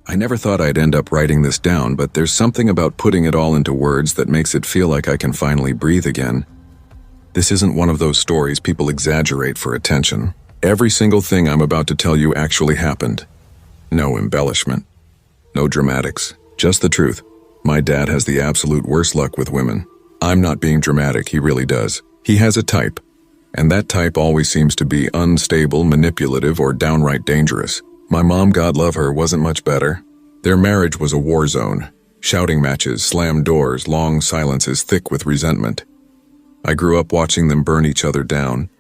I never thought I'd end up writing this down, but there's something about putting it all into words that makes it feel like I can finally breathe again. This isn't one of those stories people exaggerate for attention. Every single thing I'm about to tell you actually happened. No embellishment. No dramatics. Just the truth. My dad has the absolute worst luck with women. I'm not being dramatic, he really does. He has a type. And that type always seems to be unstable, manipulative, or downright dangerous. My mom, God love her, wasn't much better. Their marriage was a war zone. Shouting matches, slammed doors, long silences thick with resentment. I grew up watching them burn each other down.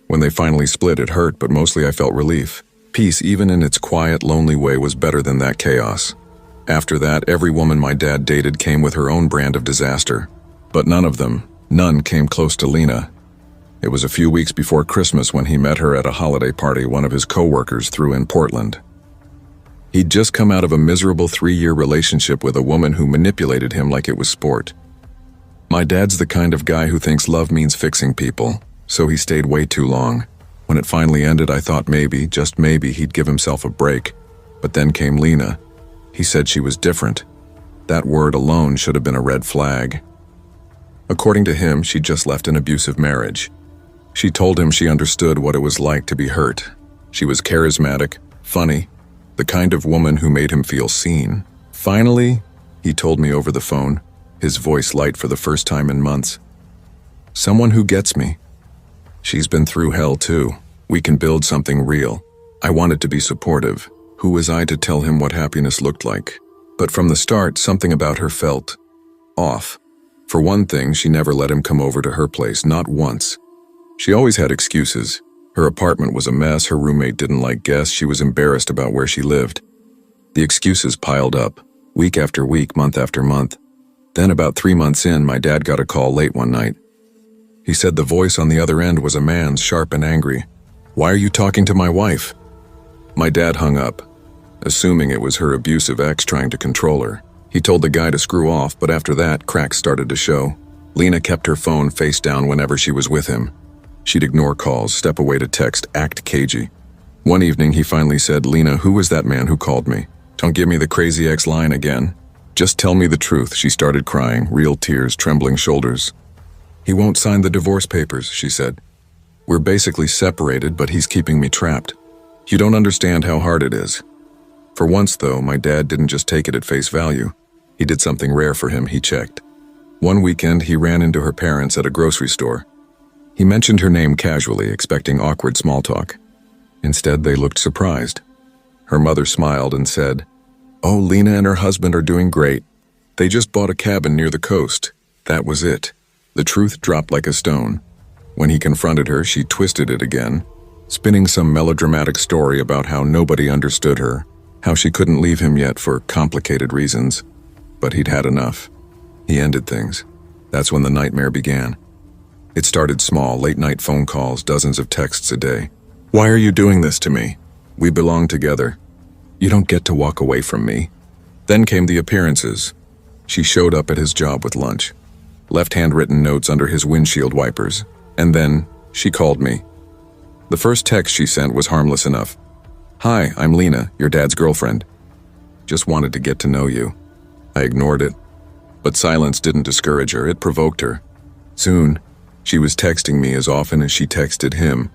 When they finally split, it hurt, but mostly I felt relief. Peace, even in its quiet, lonely way, was better than that chaos. After that, every woman my dad dated came with her own brand of disaster. But none came close to Lena. It was a few weeks before Christmas when he met her at a holiday party one of his co-workers threw in Portland. He'd just come out of a miserable 3-year relationship with a woman who manipulated him like it was sport. My dad's the kind of guy who thinks love means fixing people, so he stayed way too long. When it finally ended, I thought maybe, just maybe, he'd give himself a break. But then came Lena. He said she was different. That word alone should have been a red flag. According to him, she'd just left an abusive marriage. She told him she understood what it was like to be hurt. She was charismatic, funny, the kind of woman who made him feel seen. Finally, he told me over the phone, his voice light for the first time in months. Someone who gets me. She's been through hell too. We can build something real. I wanted to be supportive. Who was I to tell him what happiness looked like? But from the start, something about her felt off. For one thing, she never let him come over to her place, not once. She always had excuses. Her apartment was a mess, her roommate didn't like guests, she was embarrassed about where she lived. The excuses piled up, week after week, month after month. Then about 3 months in, my dad got a call late one night. He said the voice on the other end was a man's, sharp and angry. "Why are you talking to my wife?" My dad hung up, assuming it was her abusive ex trying to control her. He told the guy to screw off, but after that, cracks started to show. Lena kept her phone face down whenever she was with him. She'd ignore calls, step away to text, act cagey. One evening, he finally said, "Lena, who was that man who called me? Don't give me the crazy ex line again. Just tell me the truth." She started crying, real tears, trembling shoulders. "He won't sign the divorce papers," she said. "We're basically separated, but he's keeping me trapped. You don't understand how hard it is." For once, though, my dad didn't just take it at face value. He did something rare for him, he checked. One weekend, he ran into her parents at a grocery store. He mentioned her name casually, expecting awkward small talk. Instead, they looked surprised. Her mother smiled and said, "Oh, Lena and her husband are doing great. They just bought a cabin near the coast." That was it. The truth dropped like a stone. When he confronted her, she twisted it again, spinning some melodramatic story about how nobody understood her, how she couldn't leave him yet for complicated reasons. But he'd had enough. He ended things. That's when the nightmare began. It started small, late-night phone calls, dozens of texts a day. "Why are you doing this to me? We belong together. You don't get to walk away from me." Then came the appearances. She showed up at his job with lunch, left handwritten notes under his windshield wipers, and then she called me. The first text she sent was harmless enough. "Hi, I'm Lena, your dad's girlfriend. Just wanted to get to know you." I ignored it. But silence didn't discourage her, it provoked her. Soon, she was texting me as often as she texted him.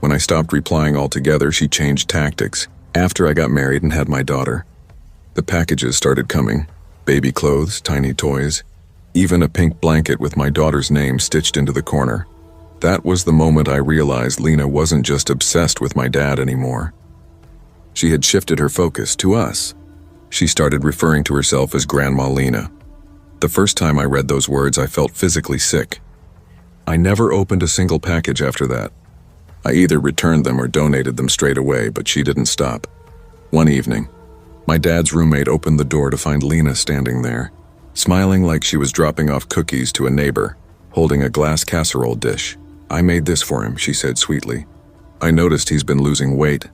When I stopped replying altogether, she changed tactics. After I got married and had my daughter, the packages started coming. Baby clothes, tiny toys, even a pink blanket with my daughter's name stitched into the corner. That was the moment I realized Lena wasn't just obsessed with my dad anymore. She had shifted her focus to us. She started referring to herself as Grandma Lena. The first time I read those words, I felt physically sick. I never opened a single package after that. I either returned them or donated them straight away, but she didn't stop. One evening, my dad's roommate opened the door to find Lena standing there, smiling like she was dropping off cookies to a neighbor, holding a glass casserole dish. "I made this for him," she said sweetly. "I noticed he's been losing weight."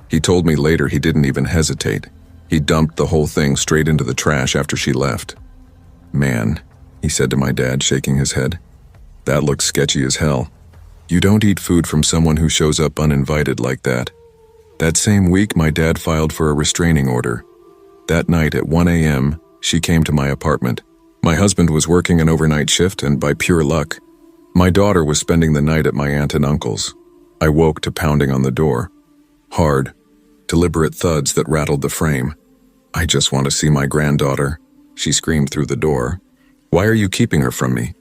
He told me later he didn't even hesitate. He dumped the whole thing straight into the trash after she left. "Man," he said to my dad, shaking his head, "that looks sketchy as hell. You don't eat food from someone who shows up uninvited like that." That same week, my dad filed for a restraining order. That night at 1 a.m., she came to my apartment. My husband was working an overnight shift, and by pure luck, my daughter was spending the night at my aunt and uncle's. I woke to pounding on the door. Hard, deliberate thuds that rattled the frame. "I just want to see my granddaughter," she screamed through the door. "Why are you keeping her from me?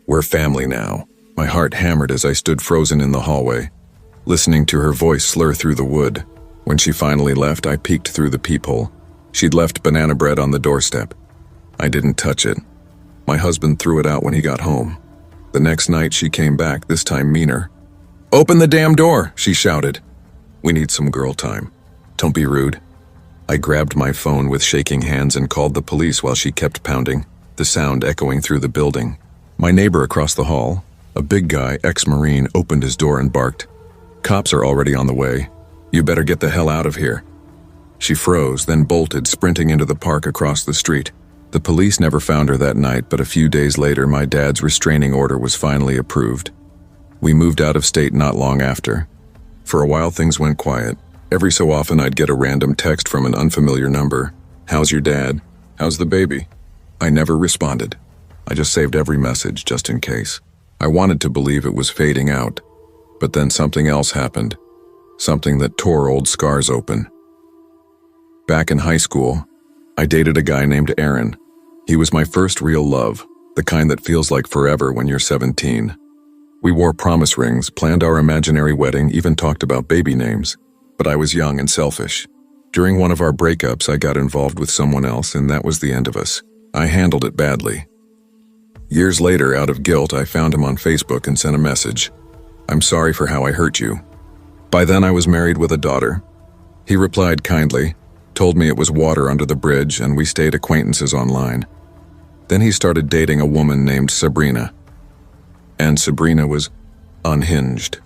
We're family now." My heart hammered as I stood frozen in the hallway, listening to her voice slur through the wood. When she finally left, I peeked through the peephole. She'd left banana bread on the doorstep. I didn't touch it. My husband threw it out when he got home. The next night she came back, this time meaner. "Open the damn door," she shouted. "We need some girl time. Don't be rude." I grabbed my phone with shaking hands and called the police while she kept pounding, the sound echoing through the building. My neighbor across the hall, a big guy, ex-Marine, opened his door and barked, "Cops are already on the way. You better get the hell out of here." She froze, then bolted, sprinting into the park across the street. The police never found her that night, but a few days later, my dad's restraining order was finally approved. We moved out of state not long after. For a while, things went quiet. Every so often, I'd get a random text from an unfamiliar number. "How's your dad? How's the baby?" I never responded. I just saved every message just in case. I wanted to believe it was fading out, but then something else happened. Something that tore old scars open. Back in high school, I dated a guy named Aaron. He was my first real love, the kind that feels like forever when you're 17. We wore promise rings, planned our imaginary wedding, even talked about baby names. But I was young and selfish. During one of our breakups, I got involved with someone else, and that was the end of us. I handled it badly. Years later, out of guilt, I found him on Facebook and sent a message. "I'm sorry for how I hurt you." By then, I was married with a daughter. He replied kindly, told me it was water under the bridge, and we stayed acquaintances online. Then he started dating a woman named Sabrina. And Sabrina was unhinged.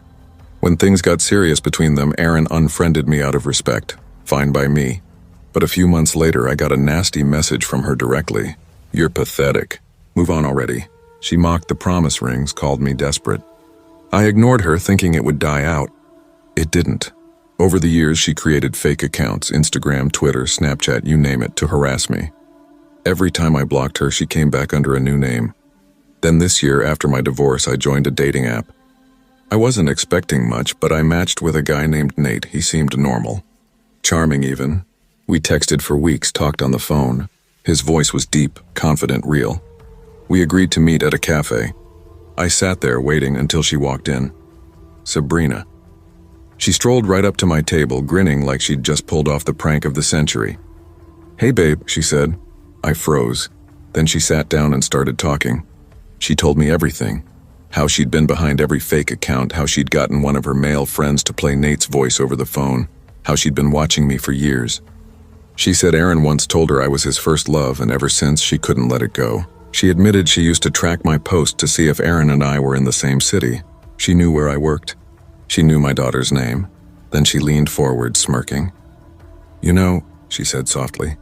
When things got serious between them, Aaron unfriended me out of respect. Fine by me. But a few months later, I got a nasty message from her directly. "You're pathetic. Move on already." She mocked the promise rings, called me desperate. I ignored her, thinking it would die out. It didn't. Over the years, she created fake accounts, Instagram, Twitter, Snapchat, you name it, to harass me. Every time I blocked her, she came back under a new name. Then this year, after my divorce, I joined a dating app. I wasn't expecting much, but I matched with a guy named Nate. He seemed normal. Charming even. We texted for weeks, talked on the phone. His voice was deep, confident, real. We agreed to meet at a cafe. I sat there waiting until she walked in. Sabrina. She strolled right up to my table, grinning like she'd just pulled off the prank of the century. "Hey babe," she said. I froze. Then she sat down and started talking. She told me everything. How she'd been behind every fake account, how she'd gotten one of her male friends to play Nate's voice over the phone, how she'd been watching me for years. She said Aaron once told her I was his first love, and ever since she couldn't let it go. She admitted she used to track my posts to see if Aaron and I were in the same city. She knew where I worked. She knew my daughter's name. Then she leaned forward, smirking. "You know," she said softly,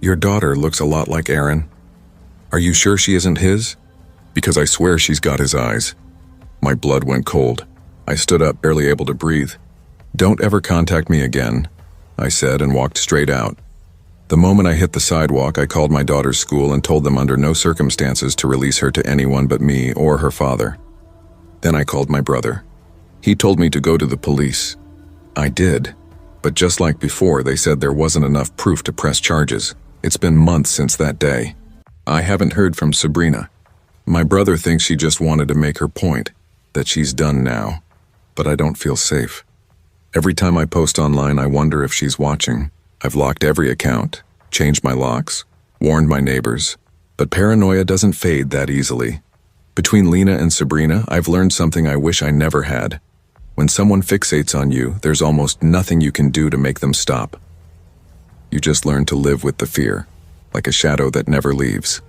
"your daughter looks a lot like Aaron. Are you sure she isn't his? Because I swear she's got his eyes." My blood went cold. I stood up, barely able to breathe. "Don't ever contact me again," I said, and walked straight out. The moment I hit the sidewalk, I called my daughter's school and told them under no circumstances to release her to anyone but me or her father. Then I called my brother. He told me to go to the police. I did. But just like before, they said there wasn't enough proof to press charges. It's been months since that day. I haven't heard from Sabrina. My brother thinks she just wanted to make her point, that she's done now. But I don't feel safe. Every time I post online, I wonder if she's watching. I've locked every account, changed my locks, warned my neighbors. But paranoia doesn't fade that easily. Between Lena and Sabrina, I've learned something I wish I never had. When someone fixates on you, there's almost nothing you can do to make them stop. You just learn to live with the fear, like a shadow that never leaves.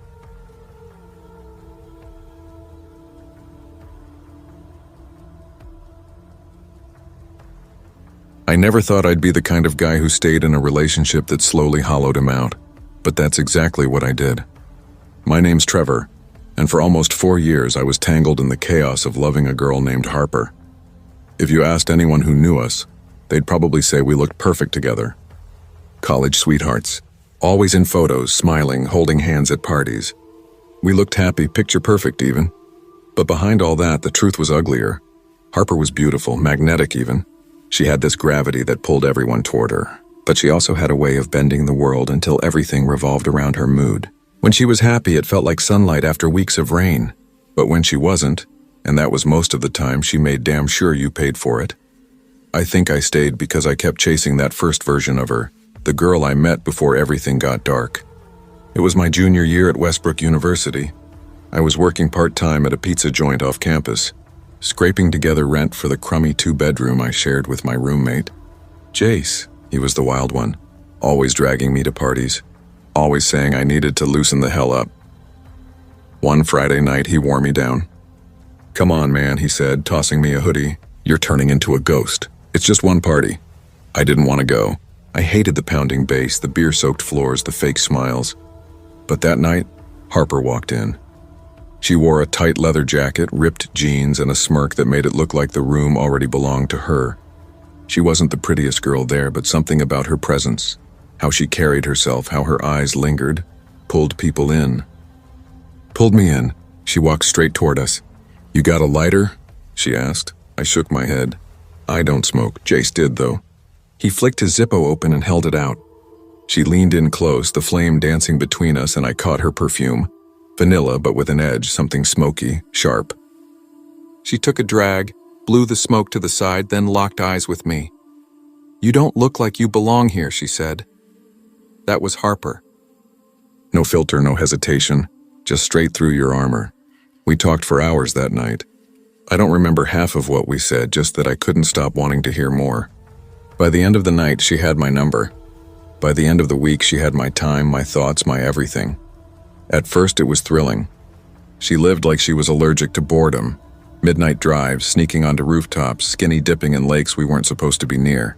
I never thought I'd be the kind of guy who stayed in a relationship that slowly hollowed him out, but that's exactly what I did. My name's Trevor, and for almost 4 years I was tangled in the chaos of loving a girl named Harper. If you asked anyone who knew us, they'd probably say we looked perfect together. College sweethearts, Always in photos, smiling, holding hands at parties. We looked happy, picture perfect even. But behind all that, the truth was uglier. Harper was beautiful, magnetic even. She had this gravity that pulled everyone toward her. But she also had a way of bending the world until everything revolved around her mood. When she was happy, it felt like sunlight after weeks of rain. But when she wasn't, and that was most of the time, she made damn sure you paid for it. I think I stayed because I kept chasing that first version of her, the girl I met before everything got dark. It was my junior year at Westbrook University. I was working part-time at a pizza joint off campus, scraping together rent for the crummy 2-bedroom I shared with my roommate. Jace, he was the wild one, always dragging me to parties, always saying I needed to loosen the hell up. One Friday night, he wore me down. "Come on, man," he said, tossing me a hoodie. "You're turning into a ghost. It's just one party." I didn't want to go. I hated the pounding bass, the beer-soaked floors, the fake smiles. But that night, Harper walked in. She wore a tight leather jacket, ripped jeans, and a smirk that made it look like the room already belonged to her. She wasn't the prettiest girl there, but something about her presence, how she carried herself, how her eyes lingered, pulled people in. Pulled me in. She walked straight toward us. "You got a lighter?" she asked. I shook my head. I don't smoke. Jace did, though. He flicked his Zippo open and held it out. She leaned in close, the flame dancing between us, and I caught her perfume. Vanilla, but with an edge, something smoky, sharp. She took a drag, blew the smoke to the side, then locked eyes with me. "You don't look like you belong here," she said. That was Harper. No filter, no hesitation, just straight through your armor. We talked for hours that night. I don't remember half of what we said, just that I couldn't stop wanting to hear more. By the end of the night, she had my number. By the end of the week, she had my time, my thoughts, my everything. At first, it was thrilling. She lived like she was allergic to boredom. Midnight drives, sneaking onto rooftops, skinny dipping in lakes we weren't supposed to be near.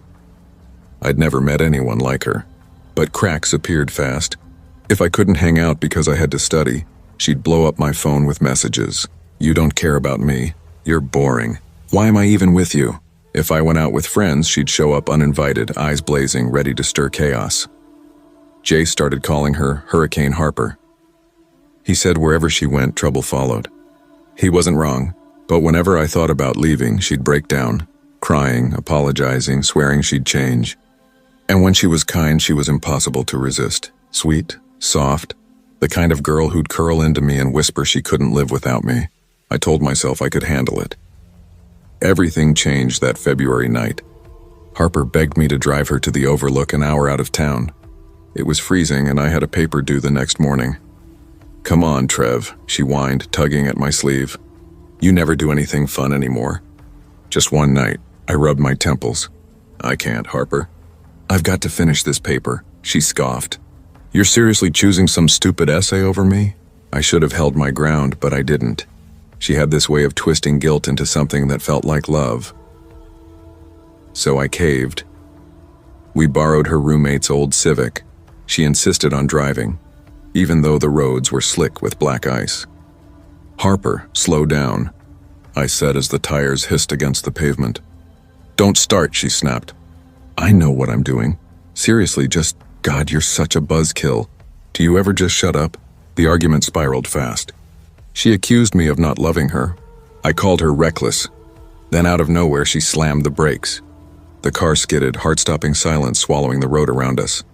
I'd never met anyone like her. But cracks appeared fast. If I couldn't hang out because I had to study, she'd blow up my phone with messages. "You don't care about me. You're boring. Why am I even with you?" If I went out with friends, she'd show up uninvited, eyes blazing, ready to stir chaos. Jay started calling her Hurricane Harper. He said wherever she went, trouble followed. He wasn't wrong, but whenever I thought about leaving, she'd break down, crying, apologizing, swearing she'd change. And when she was kind, she was impossible to resist. Sweet, soft, the kind of girl who'd curl into me and whisper she couldn't live without me. I told myself I could handle it. Everything changed that February night. Harper begged me to drive her to the Overlook an hour out of town. It was freezing and I had a paper due the next morning. "Come on, Trev," she whined, tugging at my sleeve. "You never do anything fun anymore." "Just one night." I rubbed my temples. "I can't, Harper. I've got to finish this paper," she scoffed. "You're seriously choosing some stupid essay over me?" I should have held my ground, but I didn't. She had this way of twisting guilt into something that felt like love. So I caved. We borrowed her roommate's old Civic. She insisted on driving, even though the roads were slick with black ice. "Harper, slow down," I said as the tires hissed against the pavement. "Don't start," she snapped. "I know what I'm doing. Seriously, just, God, you're such a buzzkill. Do you ever just shut up?" The argument spiraled fast. She accused me of not loving her. I called her reckless. Then out of nowhere, she slammed the brakes. The car skidded, heart-stopping silence swallowing the road around us.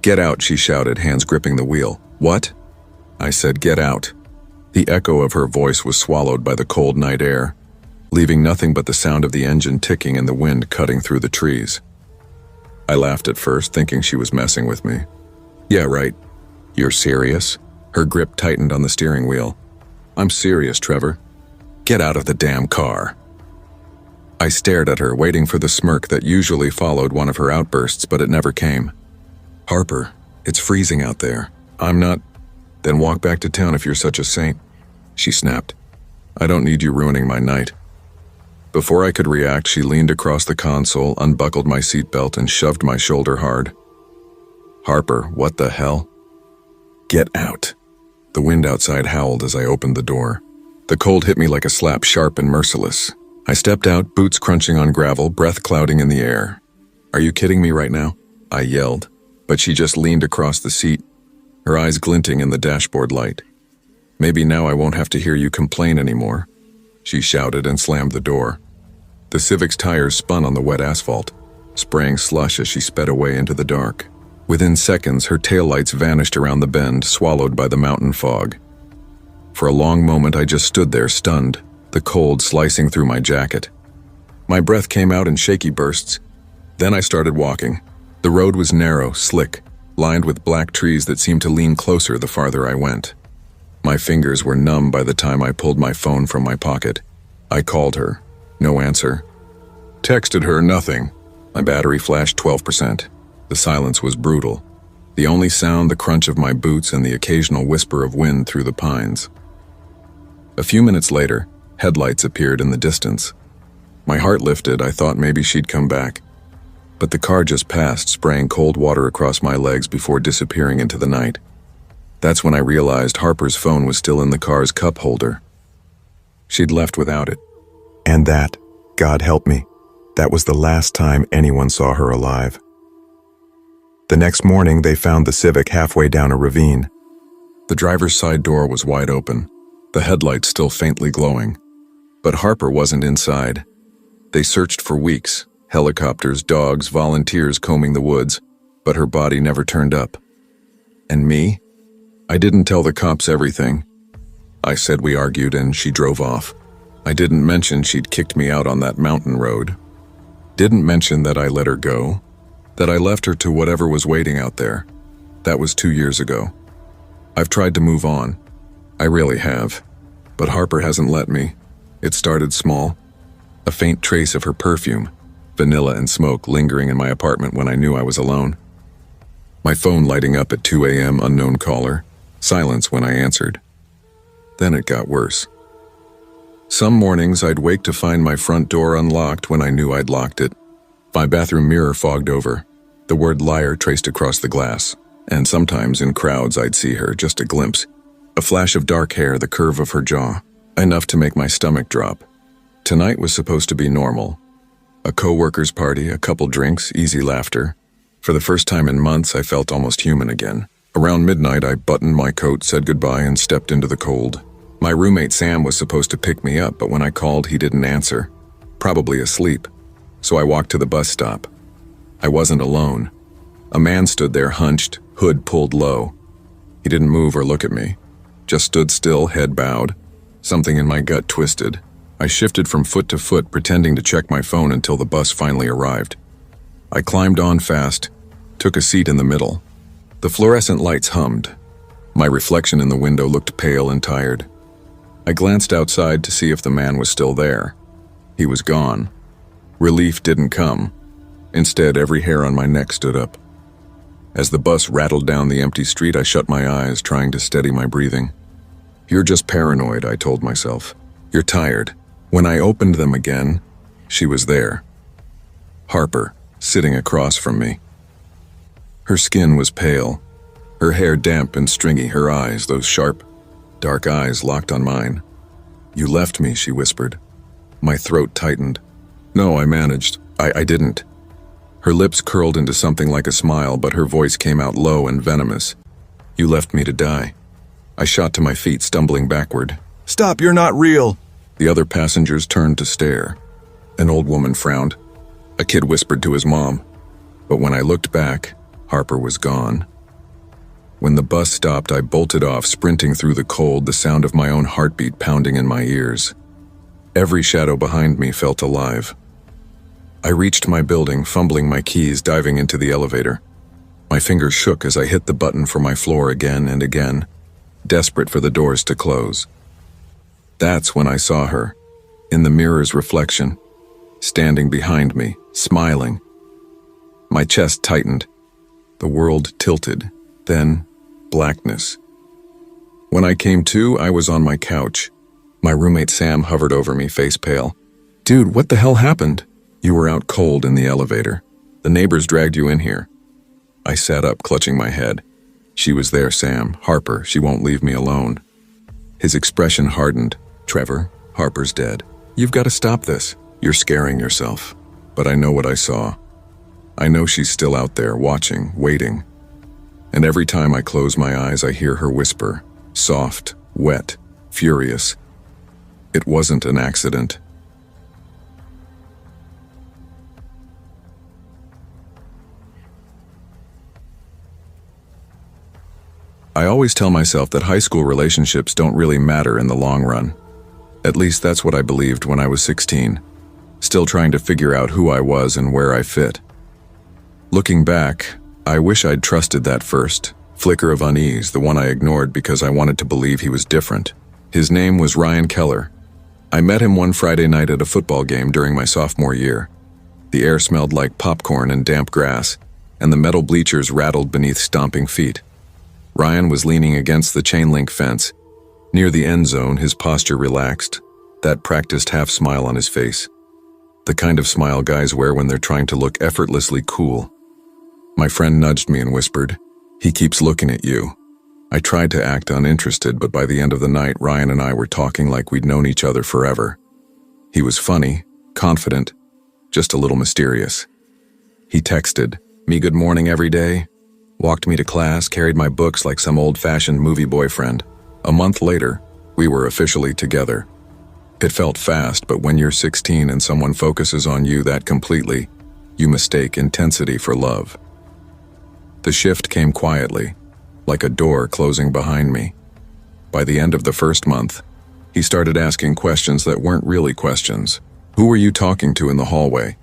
"Get out," she shouted, hands gripping the wheel. "What?" I said, "Get out." The echo of her voice was swallowed by the cold night air, leaving nothing but the sound of the engine ticking and the wind cutting through the trees. I laughed at first, thinking she was messing with me. "Yeah, right. You're serious?" Her grip tightened on the steering wheel. "I'm serious, Trevor. Get out of the damn car." I stared at her, waiting for the smirk that usually followed one of her outbursts, but it never came. "Harper, it's freezing out there. I'm not..." "Then walk back to town if you're such a saint," she snapped. "I don't need you ruining my night." Before I could react, she leaned across the console, unbuckled my seatbelt, and shoved my shoulder hard. "Harper, what the hell?" "Get out." The wind outside howled as I opened the door. The cold hit me like a slap, sharp and merciless. I stepped out, boots crunching on gravel, breath clouding in the air. "Are you kidding me right now?" I yelled. but she just leaned across the seat, her eyes glinting in the dashboard light. "Maybe now I won't have to hear you complain anymore," she shouted and slammed the door. The Civic's tires spun on the wet asphalt, spraying slush as she sped away into the dark. Within seconds, her taillights vanished around the bend, swallowed by the mountain fog. For a long moment, I just stood there, stunned, the cold slicing through my jacket. My breath came out in shaky bursts. Then I started walking. The road was narrow, slick, lined with black trees that seemed to lean closer the farther I went. My fingers were numb by the time I pulled my phone from my pocket. I called her. No answer. Texted her, nothing. My battery flashed 12%. The silence was brutal. The only sound, the crunch of my boots and the occasional whisper of wind through the pines. A few minutes later, headlights appeared in the distance. My heart lifted. I thought maybe she'd come back. But the car just passed, spraying cold water across my legs before disappearing into the night. That's when I realized Harper's phone was still in the car's cup holder. She'd left without it. And that, God help me, that was the last time anyone saw her alive. The next morning, they found the Civic halfway down a ravine. The driver's side door was wide open, the headlights still faintly glowing. But Harper wasn't inside. They searched for weeks, helicopters, dogs, volunteers combing the woods, but her body never turned up. And me? I didn't tell the cops everything. I said we argued and she drove off. I didn't mention she'd kicked me out on that mountain road. Didn't mention that I let her go, that I left her to whatever was waiting out there. That was 2 years ago. I've tried to move on. I really have. But Harper hasn't let me. It started small. A faint trace of her perfume, vanilla and smoke lingering in my apartment when I knew I was alone. My phone lighting up at 2 a.m., unknown caller. Silence when I answered. Then it got worse. Some mornings I'd wake to find my front door unlocked when I knew I'd locked it. My bathroom mirror fogged over, the word liar traced across the glass, and sometimes in crowds I'd see her, just a glimpse. A flash of dark hair, the curve of her jaw, enough to make my stomach drop. Tonight was supposed to be normal. A co-worker's party, a couple drinks, easy laughter. For the first time in months, I felt almost human again. Around midnight, I buttoned my coat, said goodbye, and stepped into the cold. My roommate Sam was supposed to pick me up, but when I called, he didn't answer. Probably asleep. So I walked to the bus stop. I wasn't alone. A man stood there hunched, hood pulled low. He didn't move or look at me. Just stood still, head bowed. Something in my gut twisted. I shifted from foot to foot, pretending to check my phone until the bus finally arrived. I climbed on fast, took a seat in the middle. The fluorescent lights hummed. My reflection in the window looked pale and tired. I glanced outside to see if the man was still there. He was gone. Relief didn't come. Instead, every hair on my neck stood up. As the bus rattled down the empty street, I shut my eyes, trying to steady my breathing. "You're just paranoid," I told myself. "You're tired." When I opened them again, she was there. Harper, sitting across from me. Her skin was pale, her hair damp and stringy, her eyes, those sharp, dark eyes, locked on mine. "You left me," she whispered. My throat tightened. "No, I managed. I didn't." Her lips curled into something like a smile, but her voice came out low and venomous. "You left me to die." I shot to my feet, stumbling backward. "Stop, you're not real!" The other passengers turned to stare. An old woman frowned. A kid whispered to his mom. But when I looked back, Harper was gone. When the bus stopped, I bolted off, sprinting through the cold, the sound of my own heartbeat pounding in my ears. Every shadow behind me felt alive. I reached my building, fumbling my keys, diving into the elevator. My fingers shook as I hit the button for my floor again and again, desperate for the doors to close. That's when I saw her, in the mirror's reflection, standing behind me, smiling. My chest tightened. The world tilted. Then, blackness. When I came to, I was on my couch. My roommate Sam hovered over me, face pale. "Dude, what the hell happened?" "You were out cold in the elevator. The neighbors dragged you in here." I sat up, clutching my head. She was there, Sam. Harper. She won't leave me alone. His expression hardened. "Trevor, Harper's dead. You've got to stop this. You're scaring yourself." But I know what I saw. I know she's still out there, watching, waiting. And every time I close my eyes, I hear her whisper, soft, wet, furious. It wasn't an accident. I always tell myself that high school relationships don't really matter in the long run. At least that's what I believed when I was 16, still trying to figure out who I was and where I fit. Looking back, I wish I'd trusted that first flicker of unease, the one I ignored because I wanted to believe he was different. His name was Ryan Keller. I met him one Friday night at a football game during my sophomore year. The air smelled like popcorn and damp grass, and the metal bleachers rattled beneath stomping feet. Ryan was leaning against the chain-link fence. Near the end zone, his posture relaxed, that practiced half-smile on his face. The kind of smile guys wear when they're trying to look effortlessly cool. My friend nudged me and whispered, "He keeps looking at you." I tried to act uninterested, but by the end of the night, Ryan and I were talking like we'd known each other forever. He was funny, confident, just a little mysterious. He texted me good morning every day, walked me to class, carried my books like some old-fashioned movie boyfriend. A month later, we were officially together. It felt fast, but when you're 16 and someone focuses on you that completely, you mistake intensity for love. The shift came quietly, like a door closing behind me. By the end of the first month, he started asking questions that weren't really questions. Who were you talking to in the hallway?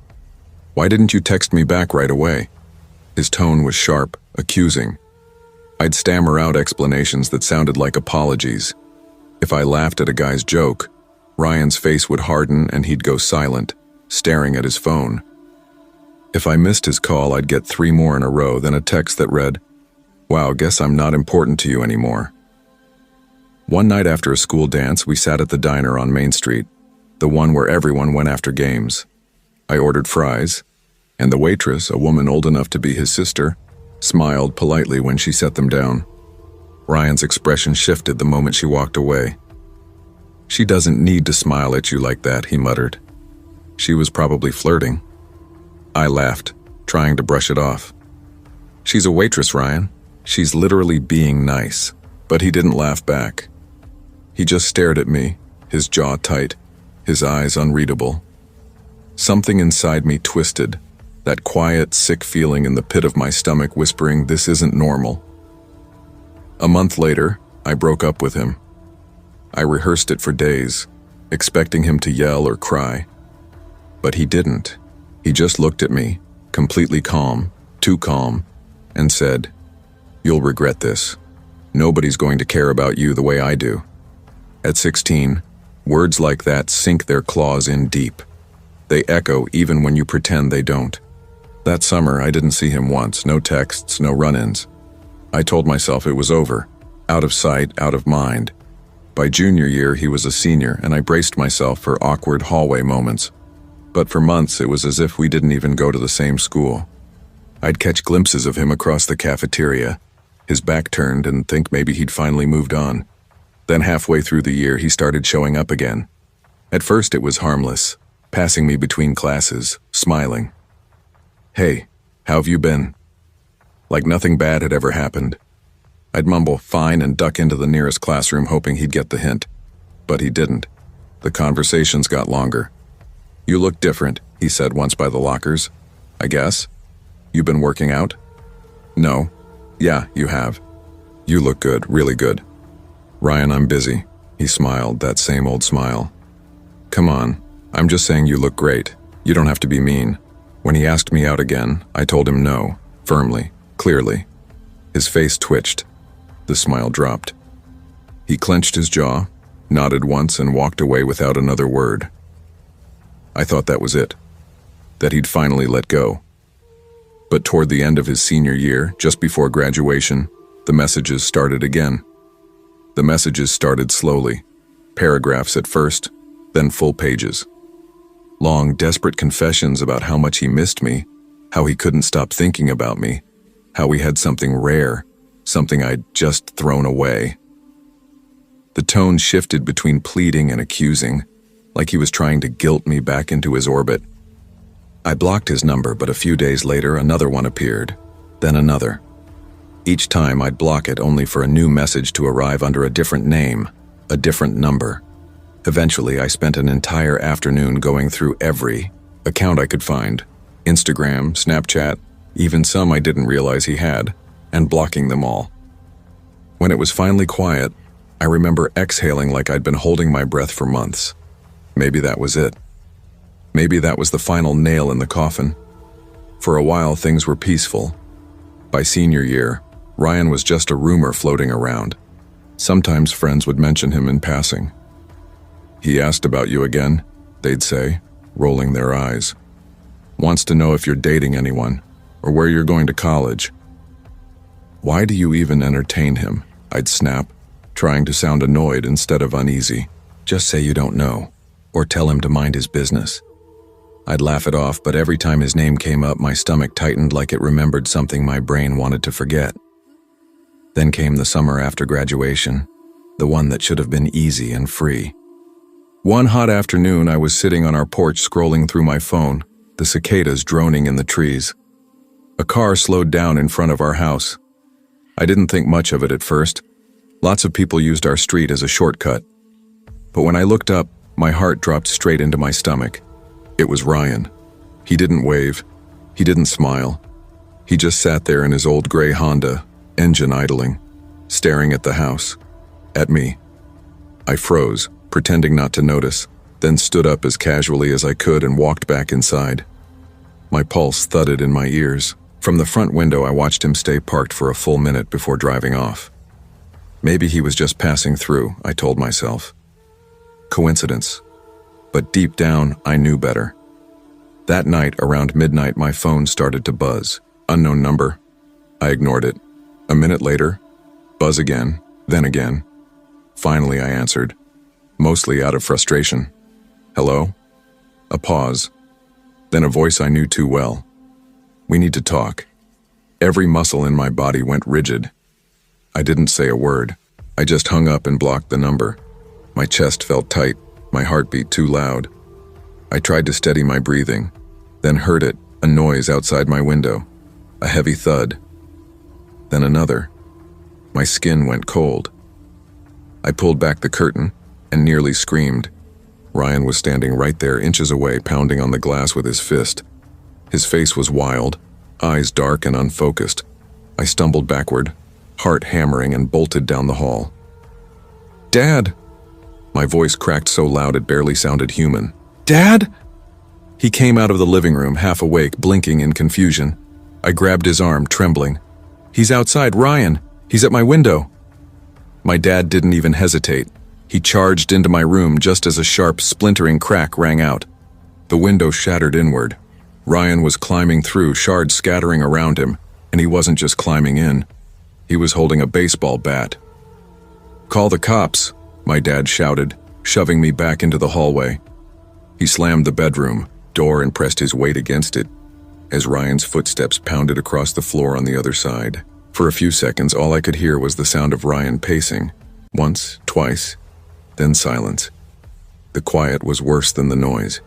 Why didn't you text me back right away? His tone was sharp, accusing. I'd stammer out explanations that sounded like apologies. If I laughed at a guy's joke, Ryan's face would harden and he'd go silent, staring at his phone. If I missed his call, I'd get 3 more in a row, then a text that read, "Wow, guess I'm not important to you anymore." One night after a school dance, we sat at the diner on Main Street, the one where everyone went after games. I ordered fries, and the waitress, a woman old enough to be his sister, smiled politely when she set them down. Ryan's expression shifted the moment she walked away. "She doesn't need to smile at you like that," he muttered. She was probably flirting. I laughed, trying to brush it off. "She's a waitress, Ryan. She's literally being nice." But he didn't laugh back. He just stared at me, his jaw tight, his eyes unreadable. Something inside me twisted, that quiet, sick feeling in the pit of my stomach whispering, "This isn't normal." A month later, I broke up with him. I rehearsed it for days, expecting him to yell or cry. But he didn't. He just looked at me, completely calm, too calm, and said, "You'll regret this. Nobody's going to care about you the way I do." At 16, words like that sink their claws in deep. They echo even when you pretend they don't. That summer, I didn't see him once, no texts, no run-ins. I told myself it was over, out of sight, out of mind. By junior year, he was a senior, and I braced myself for awkward hallway moments. But for months, it was as if we didn't even go to the same school. I'd catch glimpses of him across the cafeteria, his back turned, and think maybe he'd finally moved on. Then halfway through the year, he started showing up again. At first, it was harmless, passing me between classes, smiling. "Hey, how have you been?" Like nothing bad had ever happened. I'd mumble "fine" and duck into the nearest classroom hoping he'd get the hint. But he didn't. The conversations got longer. "You look different," he said once by the lockers. "I guess. You been working out?" "No." "Yeah, you have. You look good, really good." "Ryan, I'm busy." He smiled, that same old smile. "Come on, I'm just saying you look great. You don't have to be mean." When he asked me out again, I told him no, firmly, clearly. His face twitched. The smile dropped. He clenched his jaw, nodded once, and walked away without another word. I thought that was it, that he'd finally let go. But toward the end of his senior year, just before graduation, the messages started again. The messages started slowly, paragraphs at first, then full pages. Long, desperate confessions about how much he missed me, how he couldn't stop thinking about me, how we had something rare, something I'd just thrown away. The tone shifted between pleading and accusing, like he was trying to guilt me back into his orbit. I blocked his number, but a few days later, another one appeared, then another. Each time I'd block it only for a new message to arrive under a different name, a different number. Eventually, I spent an entire afternoon going through every account I could find, Instagram, Snapchat, even some I didn't realize he had, and blocking them all. When it was finally quiet, I remember exhaling like I'd been holding my breath for months. Maybe that was it. Maybe that was the final nail in the coffin. For a while, things were peaceful. By senior year, Ryan was just a rumor floating around. Sometimes friends would mention him in passing. "He asked about you again," they'd say, rolling their eyes. "Wants to know if you're dating anyone, or where you're going to college." "Why do you even entertain him?" I'd snap, trying to sound annoyed instead of uneasy. "Just say you don't know, or tell him to mind his business." I'd laugh it off, but every time his name came up, my stomach tightened like it remembered something my brain wanted to forget. Then came the summer after graduation, the one that should have been easy and free. One hot afternoon, I was sitting on our porch scrolling through my phone, the cicadas droning in the trees. A car slowed down in front of our house. I didn't think much of it at first. Lots of people used our street as a shortcut. But when I looked up, my heart dropped straight into my stomach. It was Ryan. He didn't wave. He didn't smile. He just sat there in his old gray Honda, engine idling, staring at the house, at me. I froze, pretending not to notice, then stood up as casually as I could and walked back inside. My pulse thudded in my ears. From the front window, I watched him stay parked for a full minute before driving off. Maybe he was just passing through, I told myself. Coincidence. But deep down, I knew better. That night, around midnight, my phone started to buzz. Unknown number. I ignored it. A minute later, buzz again, then again. Finally, I answered, mostly out of frustration. "Hello?" A pause. Then a voice I knew too well. "We need to talk." Every muscle in my body went rigid. I didn't say a word. I just hung up and blocked the number. My chest felt tight, my heartbeat too loud. I tried to steady my breathing, then heard it, a noise outside my window, a heavy thud. Then another. My skin went cold. I pulled back the curtain and nearly screamed. Ryan was standing right there, inches away, pounding on the glass with his fist. His face was wild, eyes dark and unfocused. I stumbled backward, heart hammering, and bolted down the hall. "Dad!" My voice cracked so loud it barely sounded human. "Dad!" He came out of the living room, half awake, blinking in confusion. I grabbed his arm, trembling. "He's outside, Ryan! He's at my window!" My dad didn't even hesitate. He charged into my room just as a sharp, splintering crack rang out. The window shattered inward. Ryan was climbing through, shards scattering around him, and he wasn't just climbing in. He was holding a baseball bat. "Call the cops!" my dad shouted, shoving me back into the hallway. He slammed the bedroom door and pressed his weight against it as Ryan's footsteps pounded across the floor on the other side. For a few seconds, all I could hear was the sound of Ryan pacing. Once, twice, then silence. The quiet was worse than the noise.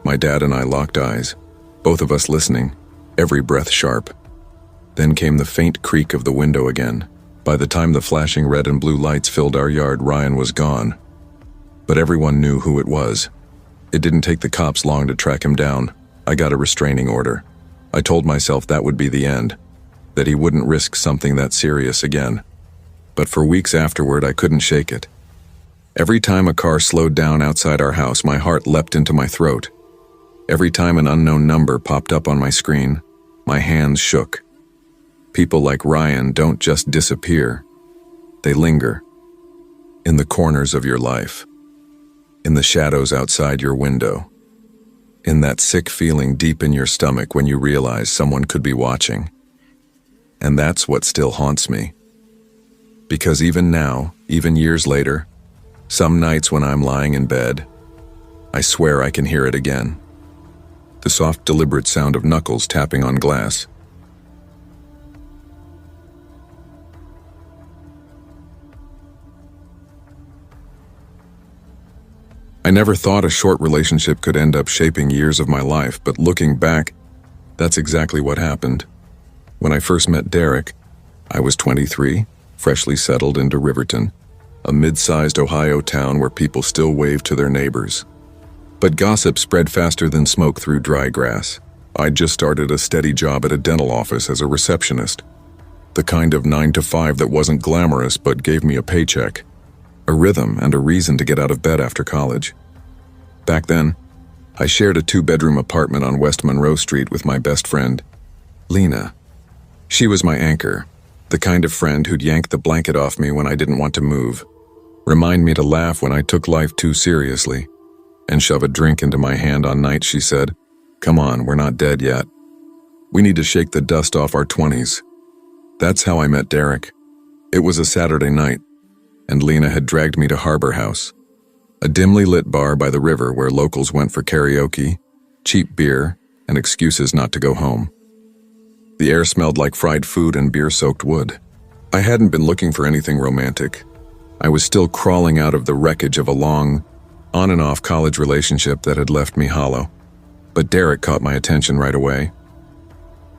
My dad and I locked eyes, both of us listening, every breath sharp. Then came the faint creak of the window again. By the time the flashing red and blue lights filled our yard, Ryan was gone. But everyone knew who it was. It didn't take the cops long to track him down. I got a restraining order. I told myself that would be the end, that he wouldn't risk something that serious again. But for weeks afterward, I couldn't shake it. Every time a car slowed down outside our house, my heart leapt into my throat. Every time an unknown number popped up on my screen, my hands shook. People like Ryan don't just disappear. They linger. In the corners of your life. In the shadows outside your window. In that sick feeling deep in your stomach when you realize someone could be watching. And that's what still haunts me. Because even now, even years later, some nights when I'm lying in bed, I swear I can hear it again. The soft, deliberate sound of knuckles tapping on glass. I never thought a short relationship could end up shaping years of my life, but looking back, that's exactly what happened. When I first met Derek, I was 23, freshly settled into Riverton, a mid-sized Ohio town where people still wave to their neighbors. But gossip spread faster than smoke through dry grass. I'd just started a steady job at a dental office as a receptionist. The kind of 9 to 5 that wasn't glamorous but gave me a paycheck, a rhythm, and a reason to get out of bed after college. Back then, I shared a 2-bedroom apartment on West Monroe Street with my best friend, Lena. She was my anchor, the kind of friend who'd yank the blanket off me when I didn't want to move, remind me to laugh when I took life too seriously, and shove a drink into my hand on nights she said, "Come on, we're not dead yet. We need to shake the dust off our 20s. That's how I met Derek. It was a Saturday night, and Lena had dragged me to Harbor House, a dimly lit bar by the river where locals went for karaoke, cheap beer, and excuses not to go home. The air smelled like fried food and beer-soaked wood. I hadn't been looking for anything romantic. I was still crawling out of the wreckage of a long, on-and-off college relationship that had left me hollow. But Derek caught my attention right away.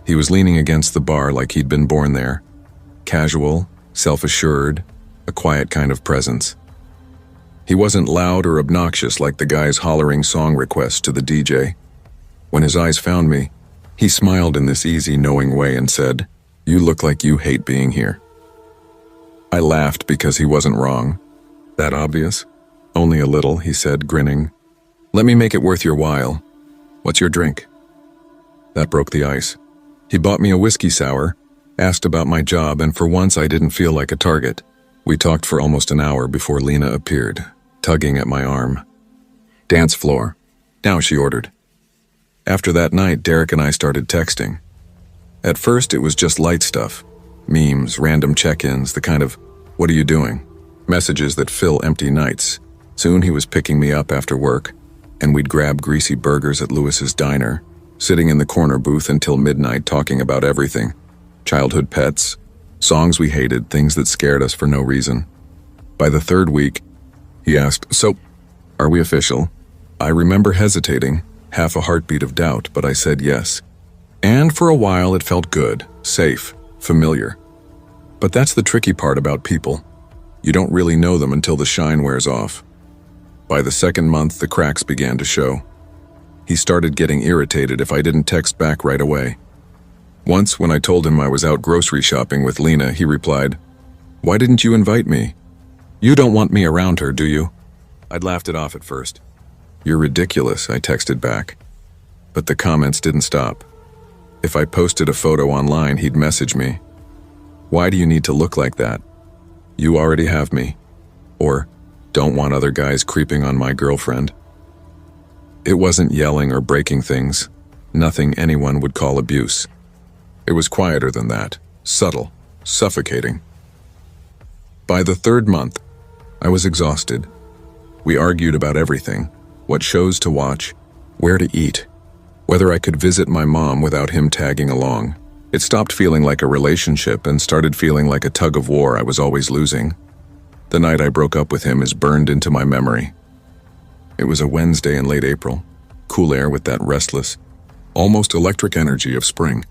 He was leaning against the bar like he'd been born there. Casual, self-assured, a quiet kind of presence. He wasn't loud or obnoxious like the guys hollering song requests to the DJ. When his eyes found me, he smiled in this easy, knowing way and said, "You look like you hate being here." I laughed because he wasn't wrong. "That obvious?" "Only a little," he said, grinning. "Let me make it worth your while. What's your drink?" That broke the ice. He bought me a whiskey sour, asked about my job, and for once I didn't feel like a target. We talked for almost an hour before Lena appeared, tugging at my arm. "Dance floor. Now," she ordered. After that night, Derek and I started texting. At first, it was just light stuff. Memes, random check-ins, the kind of, "What are you doing?" messages that fill empty nights. Soon he was picking me up after work, and we'd grab greasy burgers at Lewis's Diner, sitting in the corner booth until midnight talking about everything. Childhood pets, songs we hated, things that scared us for no reason. By the 3rd week, he asked, "So, are we official?" I remember hesitating, half a heartbeat of doubt, but I said yes. And for a while it felt good, safe, familiar. But that's the tricky part about people. You don't really know them until the shine wears off. By the 2nd month, the cracks began to show. He started getting irritated if I didn't text back right away. Once, when I told him I was out grocery shopping with Lena, he replied, "Why didn't you invite me? You don't want me around her, do you?" I'd laughed it off at first. "You're ridiculous," I texted back. But the comments didn't stop. If I posted a photo online, he'd message me, "Why do you need to look like that? You already have me." Or, "Don't want other guys creeping on my girlfriend." It wasn't yelling or breaking things, nothing anyone would call abuse. It was quieter than that, subtle, suffocating. By the 3rd month, I was exhausted. We argued about everything, what shows to watch, where to eat, whether I could visit my mom without him tagging along. It stopped feeling like a relationship and started feeling like a tug of war I was always losing. The night I broke up with him is burned into my memory. It was a Wednesday in late April, cool air with that restless, almost electric energy of spring.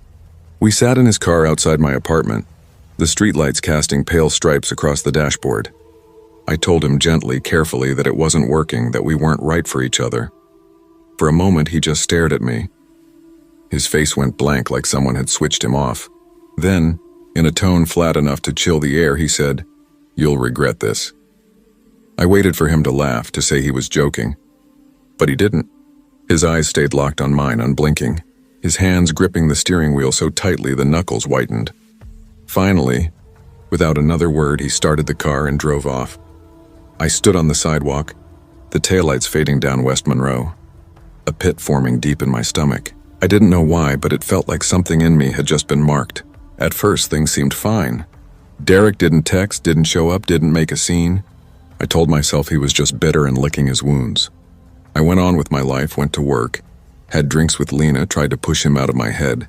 We sat in his car outside my apartment, the streetlights casting pale stripes across the dashboard. I told him gently, carefully, that it wasn't working, that we weren't right for each other. For a moment, he just stared at me. His face went blank like someone had switched him off. Then, in a tone flat enough to chill the air, he said, "You'll regret this." I waited for him to laugh, to say he was joking. But he didn't. His eyes stayed locked on mine, unblinking, his hands gripping the steering wheel so tightly the knuckles whitened. Finally, without another word, he started the car and drove off. I stood on the sidewalk, the taillights fading down West Monroe, a pit forming deep in my stomach. I didn't know why, but it felt like something in me had just been marked. At first, things seemed fine. Derek didn't text, didn't show up, didn't make a scene. I told myself he was just bitter and licking his wounds. I went on with my life, went to work, had drinks with Lena, tried to push him out of my head.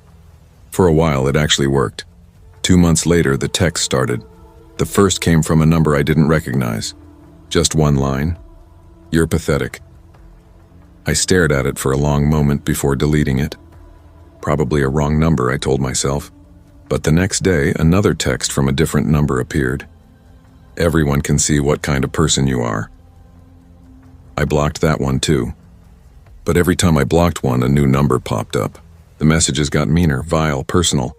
For a while, it actually worked. 2 months later, the text started. The first came from a number I didn't recognize. Just one line, "You're pathetic." I stared at it for a long moment before deleting it. Probably a wrong number, I told myself. But the next day, another text from a different number appeared. Everyone can see what kind of person you are. I blocked that one too. But every time I blocked one, a new number popped up. The messages got meaner, vile, personal.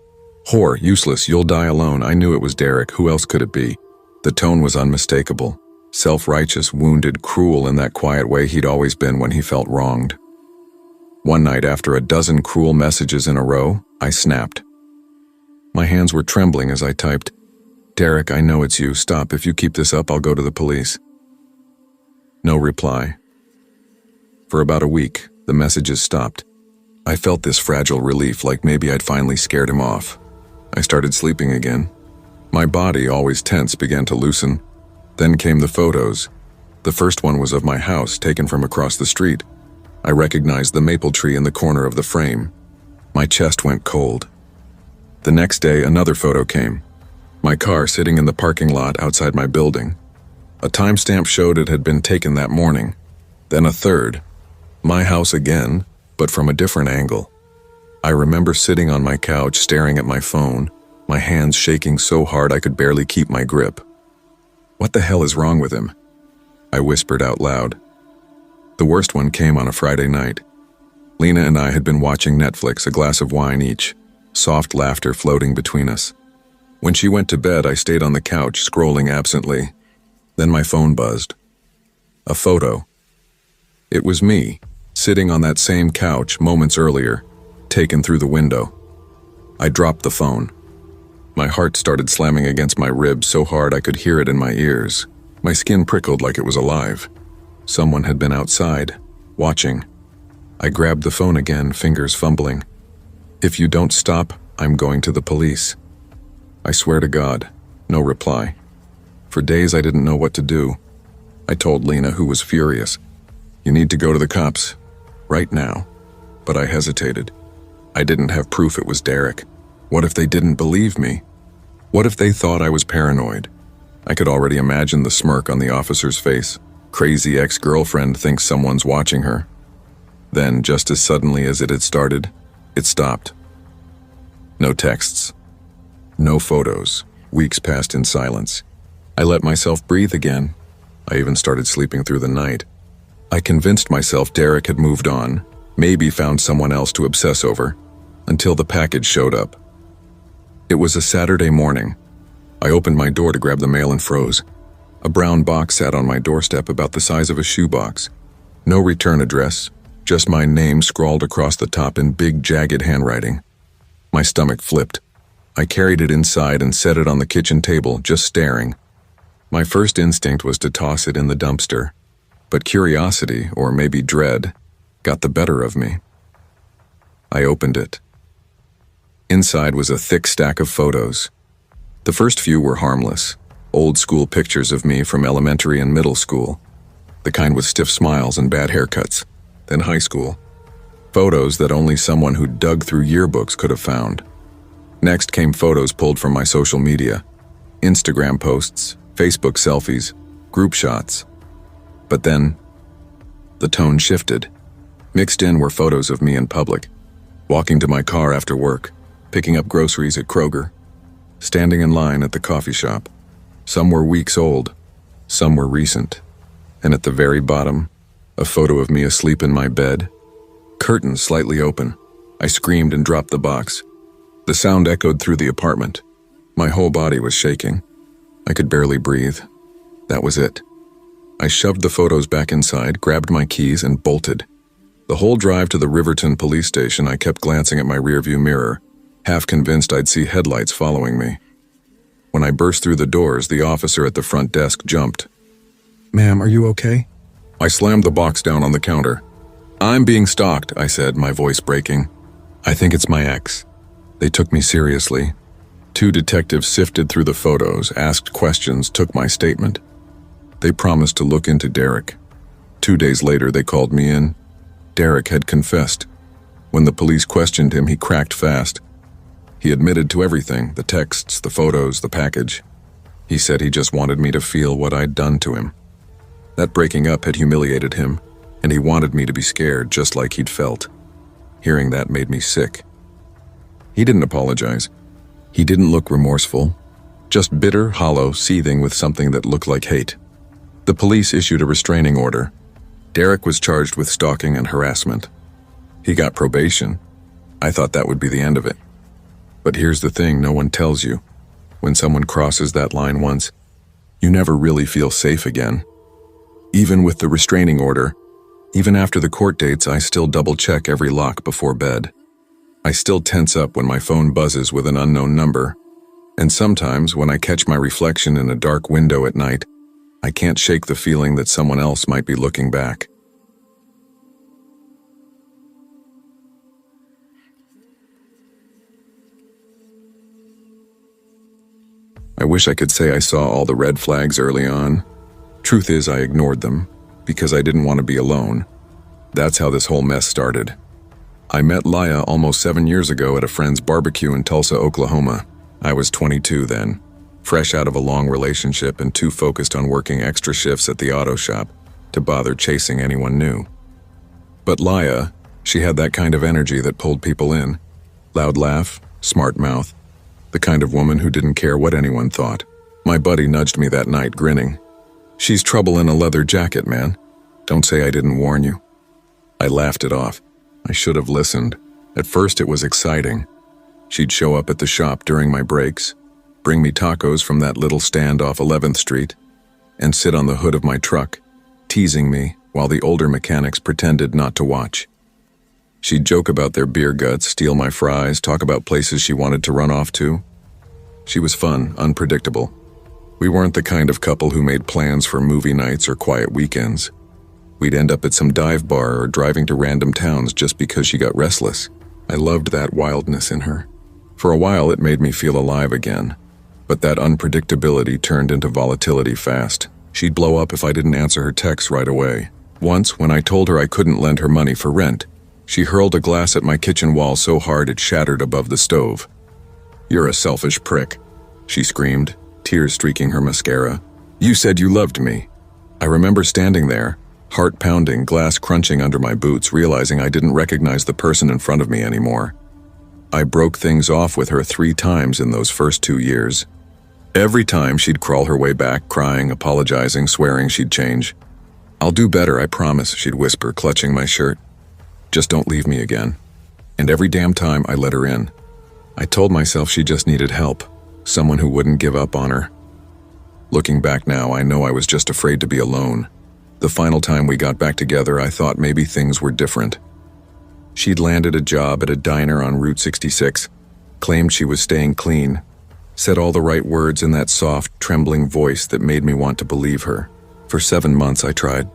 Whore, useless, you'll die alone. I knew it was Derek. Who else could it be? The tone was unmistakable. Self-righteous, wounded, cruel in that quiet way he'd always been when he felt wronged. One night, after a dozen cruel messages in a row, I snapped. My hands were trembling as I typed, "Derek, I know it's you. Stop. If you keep this up, I'll go to the police." No reply. For about a week, the messages stopped. I felt this fragile relief, like maybe I'd finally scared him off. I started sleeping again. My body, always tense, began to loosen. Then came the photos. The first one was of my house, taken from across the street. I recognized the maple tree in the corner of the frame. My chest went cold. The next day, another photo came. My car sitting in the parking lot outside my building. A timestamp showed it had been taken that morning. Then a third. My house again, but from a different angle. I remember sitting on my couch staring at my phone, my hands shaking so hard I could barely keep my grip. What the hell is wrong with him? I whispered out loud. The worst one came on a Friday night. Lena and I had been watching Netflix, a glass of wine each, soft laughter floating between us. When she went to bed, I stayed on the couch, scrolling absently. Then my phone buzzed. A photo. It was me, sitting on that same couch moments earlier, taken through the window. I dropped the phone. My heart started slamming against my ribs so hard I could hear it in my ears. My skin prickled like it was alive. Someone had been outside, watching. I grabbed the phone again, fingers fumbling. "If you don't stop, I'm going to the police." I swear to God, no reply. For days I didn't know what to do. I told Lena, who was furious, "You need to go to the cops, right now." But I hesitated. I didn't have proof it was Derek. What if they didn't believe me? What if they thought I was paranoid? I could already imagine the smirk on the officer's face. Crazy ex-girlfriend thinks someone's watching her. Then, just as suddenly as it had started, it stopped. No texts. No photos. Weeks passed in silence. I let myself breathe again. I even started sleeping through the night. I convinced myself Derek had moved on, maybe found someone else to obsess over, until the package showed up. It was a Saturday morning. I opened my door to grab the mail and froze. A brown box sat on my doorstep about the size of a shoebox. No return address, just my name scrawled across the top in big, jagged handwriting. My stomach flipped. I carried it inside and set it on the kitchen table, just staring. My first instinct was to toss it in the dumpster, but curiosity, or maybe dread, got the better of me. I opened it. Inside was a thick stack of photos. The first few were harmless, old-school pictures of me from elementary and middle school, the kind with stiff smiles and bad haircuts. Then high school. Photos that only someone who dug through yearbooks could have found. Next came photos pulled from my social media. Instagram posts, Facebook selfies, group shots. But then, the tone shifted. Mixed in were photos of me in public, walking to my car after work, picking up groceries at Kroger, standing in line at the coffee shop. Some were weeks old, some were recent. And at the very bottom, a photo of me asleep in my bed, curtains slightly open. I screamed and dropped the box. The sound echoed through the apartment. My whole body was shaking. I could barely breathe. That was it. I shoved the photos back inside, grabbed my keys, and bolted. The whole drive to the Riverton police station, I kept glancing at my rearview mirror, half convinced I'd see headlights following me. When I burst through the doors, the officer at the front desk jumped. "Ma'am, are you okay?" I slammed the box down on the counter. "I'm being stalked," I said, my voice breaking. "I think it's my ex." They took me seriously. 2 detectives sifted through the photos, asked questions, took my statement. They promised to look into Derek. 2 days later, they called me in. Derek had confessed. When the police questioned him, he cracked fast. He admitted to everything, the texts, the photos, the package. He said he just wanted me to feel what I'd done to him. That breaking up had humiliated him, and he wanted me to be scared just like he'd felt. Hearing that made me sick. He didn't apologize. He didn't look remorseful, just bitter, hollow, seething with something that looked like hate. The police issued a restraining order. Derek was charged with stalking and harassment. He got probation. I thought that would be the end of it. But here's the thing no one tells you. When someone crosses that line once, you never really feel safe again. Even with the restraining order, even after the court dates, I still double-check every lock before bed. I still tense up when my phone buzzes with an unknown number. And sometimes, when I catch my reflection in a dark window at night, I can't shake the feeling that someone else might be looking back. I wish I could say I saw all the red flags early on. Truth is, I ignored them, because I didn't want to be alone. That's how this whole mess started. I met Laya almost 7 years ago at a friend's barbecue in Tulsa, Oklahoma. I was 22 then, fresh out of a long relationship and too focused on working extra shifts at the auto shop to bother chasing anyone new. But Laya, she had that kind of energy that pulled people in. Loud laugh, smart mouth, the kind of woman who didn't care what anyone thought. My buddy nudged me that night, grinning. "She's trouble in a leather jacket, man. Don't say I didn't warn you." I laughed it off. I should have listened. At first it was exciting. She'd show up at the shop during my breaks, bring me tacos from that little stand off 11th Street, and sit on the hood of my truck, teasing me while the older mechanics pretended not to watch. She'd joke about their beer guts, steal my fries, talk about places she wanted to run off to. She was fun, unpredictable. We weren't the kind of couple who made plans for movie nights or quiet weekends. We'd end up at some dive bar or driving to random towns just because she got restless. I loved that wildness in her. For a while, it made me feel alive again. But that unpredictability turned into volatility fast. She'd blow up if I didn't answer her texts right away. Once, when I told her I couldn't lend her money for rent, she hurled a glass at my kitchen wall so hard it shattered above the stove. "You're a selfish prick," she screamed, tears streaking her mascara. "You said you loved me." I remember standing there, heart pounding, glass crunching under my boots, realizing I didn't recognize the person in front of me anymore. I broke things off with her 3 times in those first 2 years. Every time she'd crawl her way back, crying, apologizing, swearing she'd change. "I'll do better, I promise," she'd whisper, clutching my shirt. "Just don't leave me again." And every damn time I let her in. I told myself she just needed help, someone who wouldn't give up on her. Looking back now, I know I was just afraid to be alone. The final time we got back together, I thought maybe things were different. She'd landed a job at a diner on Route 66, claimed she was staying clean, said all the right words in that soft, trembling voice that made me want to believe her. For 7 months I tried.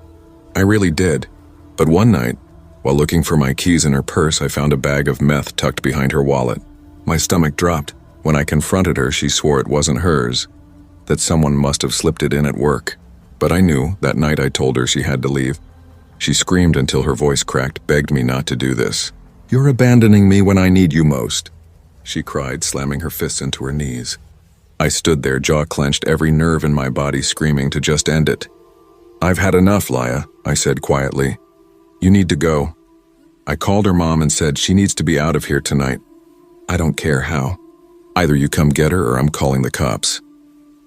I really did. But one night, while looking for my keys in her purse, I found a bag of meth tucked behind her wallet. My stomach dropped. When I confronted her, she swore it wasn't hers, that someone must have slipped it in at work. But I knew that night I told her she had to leave. She screamed until her voice cracked, begged me not to do this. "You're abandoning me when I need you most," she cried, slamming her fists into her knees. I stood there, jaw clenched, every nerve in my body screaming to just end it. "I've had enough, Laya," I said quietly. "You need to go." I called her mom and said she needs to be out of here tonight. I don't care how. Either you come get her or I'm calling the cops.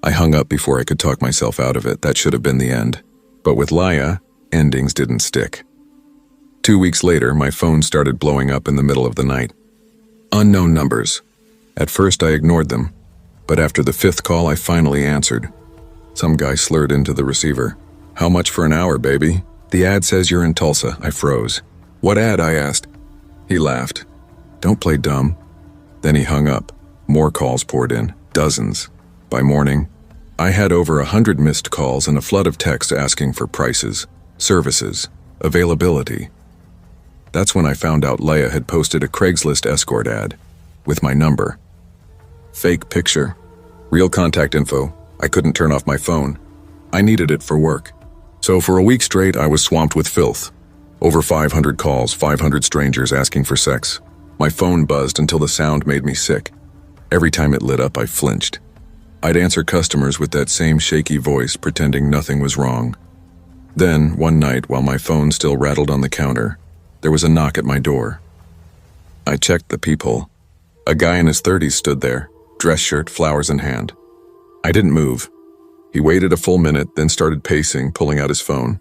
I hung up before I could talk myself out of it. That should have been the end. But with Laya, endings didn't stick. 2 weeks later, my phone started blowing up in the middle of the night. Unknown numbers. At first I ignored them, but after the 5th call I finally answered. Some guy slurred into the receiver. "How much for an hour, baby?" "The ad says you're in Tulsa." I froze. "What ad?" I asked. He laughed. "Don't play dumb." Then he hung up. More calls poured in, dozens. By morning, I had over 100 missed calls and a flood of texts asking for prices, services, availability. That's when I found out Leia had posted a Craigslist escort ad with my number. Fake picture, real contact info. I couldn't turn off my phone. I needed it for work. So for a week straight, I was swamped with filth. Over 500 calls, 500 strangers asking for sex. My phone buzzed until the sound made me sick. Every time it lit up, I flinched. I'd answer customers with that same shaky voice, pretending nothing was wrong. Then, one night, while my phone still rattled on the counter, there was a knock at my door. I checked the peephole. A guy in his 30s stood there, dress shirt, flowers in hand. I didn't move. He waited a full minute, then started pacing, pulling out his phone.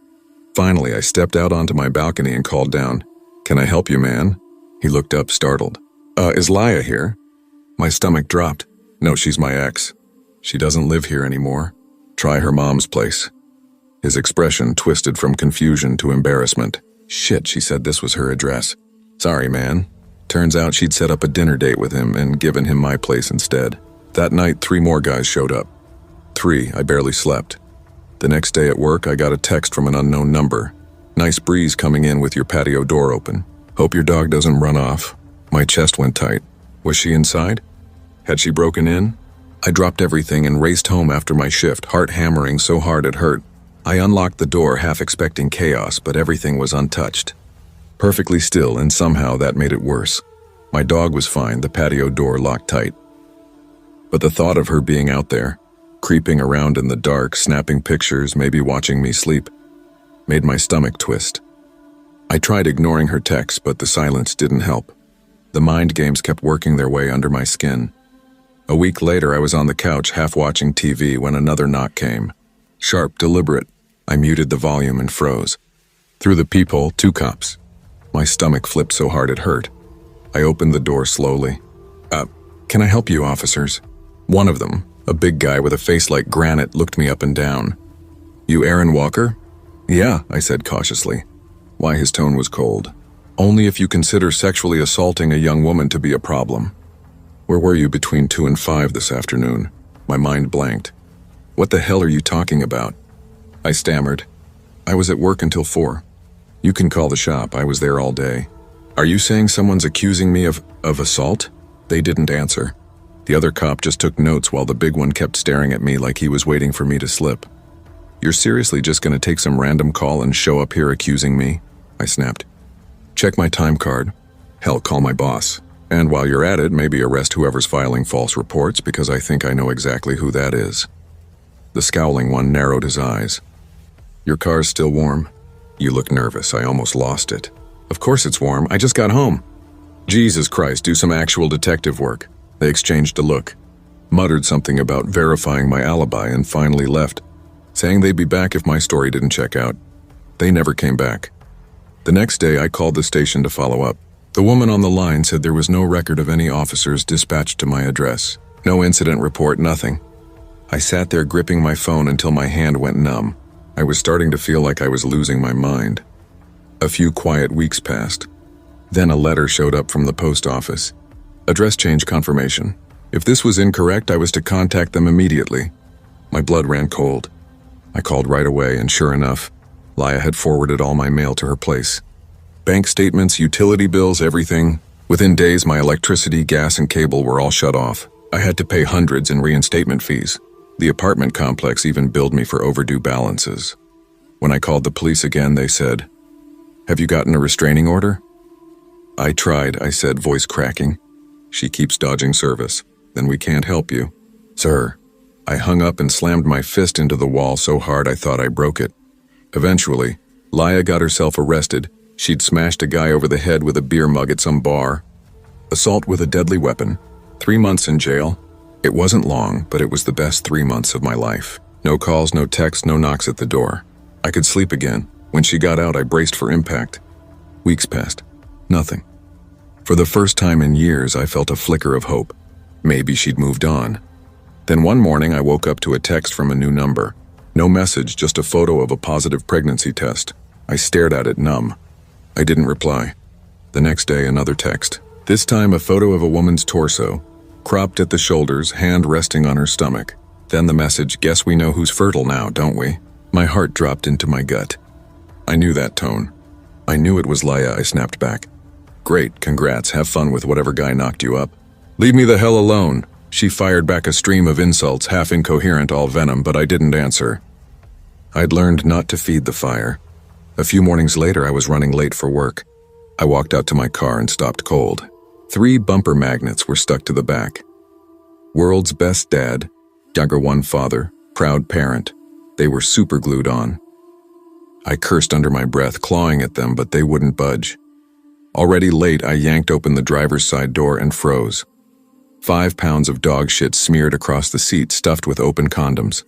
Finally, I stepped out onto my balcony and called down. "Can I help you, man?" He looked up, startled. Is Laya here?" My stomach dropped. "No, she's my ex. She doesn't live here anymore. Try her mom's place." His expression twisted from confusion to embarrassment. "Shit," she said this was her address. "Sorry, man." Turns out she'd set up a dinner date with him and given him my place instead. That night, 3 more guys showed up. 3, I barely slept. The next day at work, I got a text from an unknown number. "Nice breeze coming in with your patio door open. Hope your dog doesn't run off." My chest went tight. Was she inside? Had she broken in? I dropped everything and raced home after my shift, heart hammering so hard it hurt. I unlocked the door, half expecting chaos, but everything was untouched. Perfectly still, and somehow that made it worse. My dog was fine, the patio door locked tight. But the thought of her being out there, creeping around in the dark, snapping pictures, maybe watching me sleep, made my stomach twist. I tried ignoring her texts, but the silence didn't help. The mind games kept working their way under my skin. A week later, I was on the couch, half watching TV, when another knock came. Sharp, deliberate. I muted the volume and froze. Through the peephole, 2 cops. My stomach flipped so hard it hurt. I opened the door slowly. Can I help you, officers?" One of them, a big guy with a face like granite, looked me up and down. "You Aaron Walker?" "Yeah," I said cautiously. Why, his tone was cold. "Only if you consider sexually assaulting a young woman to be a problem." "Where were you between 2 and 5 this afternoon?" My mind blanked. "What the hell are you talking about?" I stammered. "I was at work until 4. You can call the shop, I was there all day." "Are you saying someone's accusing me of assault?" They didn't answer. The other cop just took notes while the big one kept staring at me like he was waiting for me to slip. "You're seriously just gonna take some random call and show up here accusing me?" I snapped. "Check my time card. Hell, call my boss. And while you're at it, maybe arrest whoever's filing false reports, because I think I know exactly who that is." The scowling one narrowed his eyes. "Your car's still warm?" "You look nervous. I almost lost it." "Of course it's warm. I just got home." "Jesus Christ, do some actual detective work." They exchanged a look, muttered something about verifying my alibi, and finally left, saying they'd be back if my story didn't check out. They never came back. The next day, I called the station to follow up. The woman on the line said there was no record of any officers dispatched to my address. No incident report, nothing. I sat there gripping my phone until my hand went numb. I was starting to feel like I was losing my mind. A few quiet weeks passed. Then a letter showed up from the post office. Address change confirmation. If this was incorrect, I was to contact them immediately. My blood ran cold. I called right away, and sure enough, Laya had forwarded all my mail to her place. Bank statements, utility bills, everything. Within days, my electricity, gas, and cable were all shut off. I had to pay hundreds in reinstatement fees. The apartment complex even billed me for overdue balances. When I called the police again, they said, "Have you gotten a restraining order?" "I tried," I said, voice cracking. "She keeps dodging service. Then we can't help you." "Sir." I hung up and slammed my fist into the wall so hard I thought I broke it. Eventually, Laya got herself arrested. She'd smashed a guy over the head with a beer mug at some bar. Assault with a deadly weapon. 3 months in jail. It wasn't long, but it was the best 3 months of my life. No calls, no texts, no knocks at the door. I could sleep again. When she got out, I braced for impact. Weeks passed. Nothing. For the first time in years, I felt a flicker of hope. Maybe she'd moved on. Then one morning, I woke up to a text from a new number. No message, just a photo of a positive pregnancy test. I stared at it numb. I didn't reply. The next day, another text. This time, a photo of a woman's torso, cropped at the shoulders, hand resting on her stomach. Then the message, "Guess we know who's fertile now, don't we?" My heart dropped into my gut. I knew that tone. I knew it was Laya. I snapped back. "Great, congrats, have fun with whatever guy knocked you up." "Leave me the hell alone." She fired back a stream of insults, half incoherent, all venom, but I didn't answer. I'd learned not to feed the fire. A few mornings later, I was running late for work. I walked out to my car and stopped cold. 3 bumper magnets were stuck to the back. World's best dad, younger one father, proud parent. They were super glued on. I cursed under my breath, clawing at them, but they wouldn't budge. Already late, I yanked open the driver's side door and froze. 5 pounds of dog shit smeared across the seat stuffed with open condoms.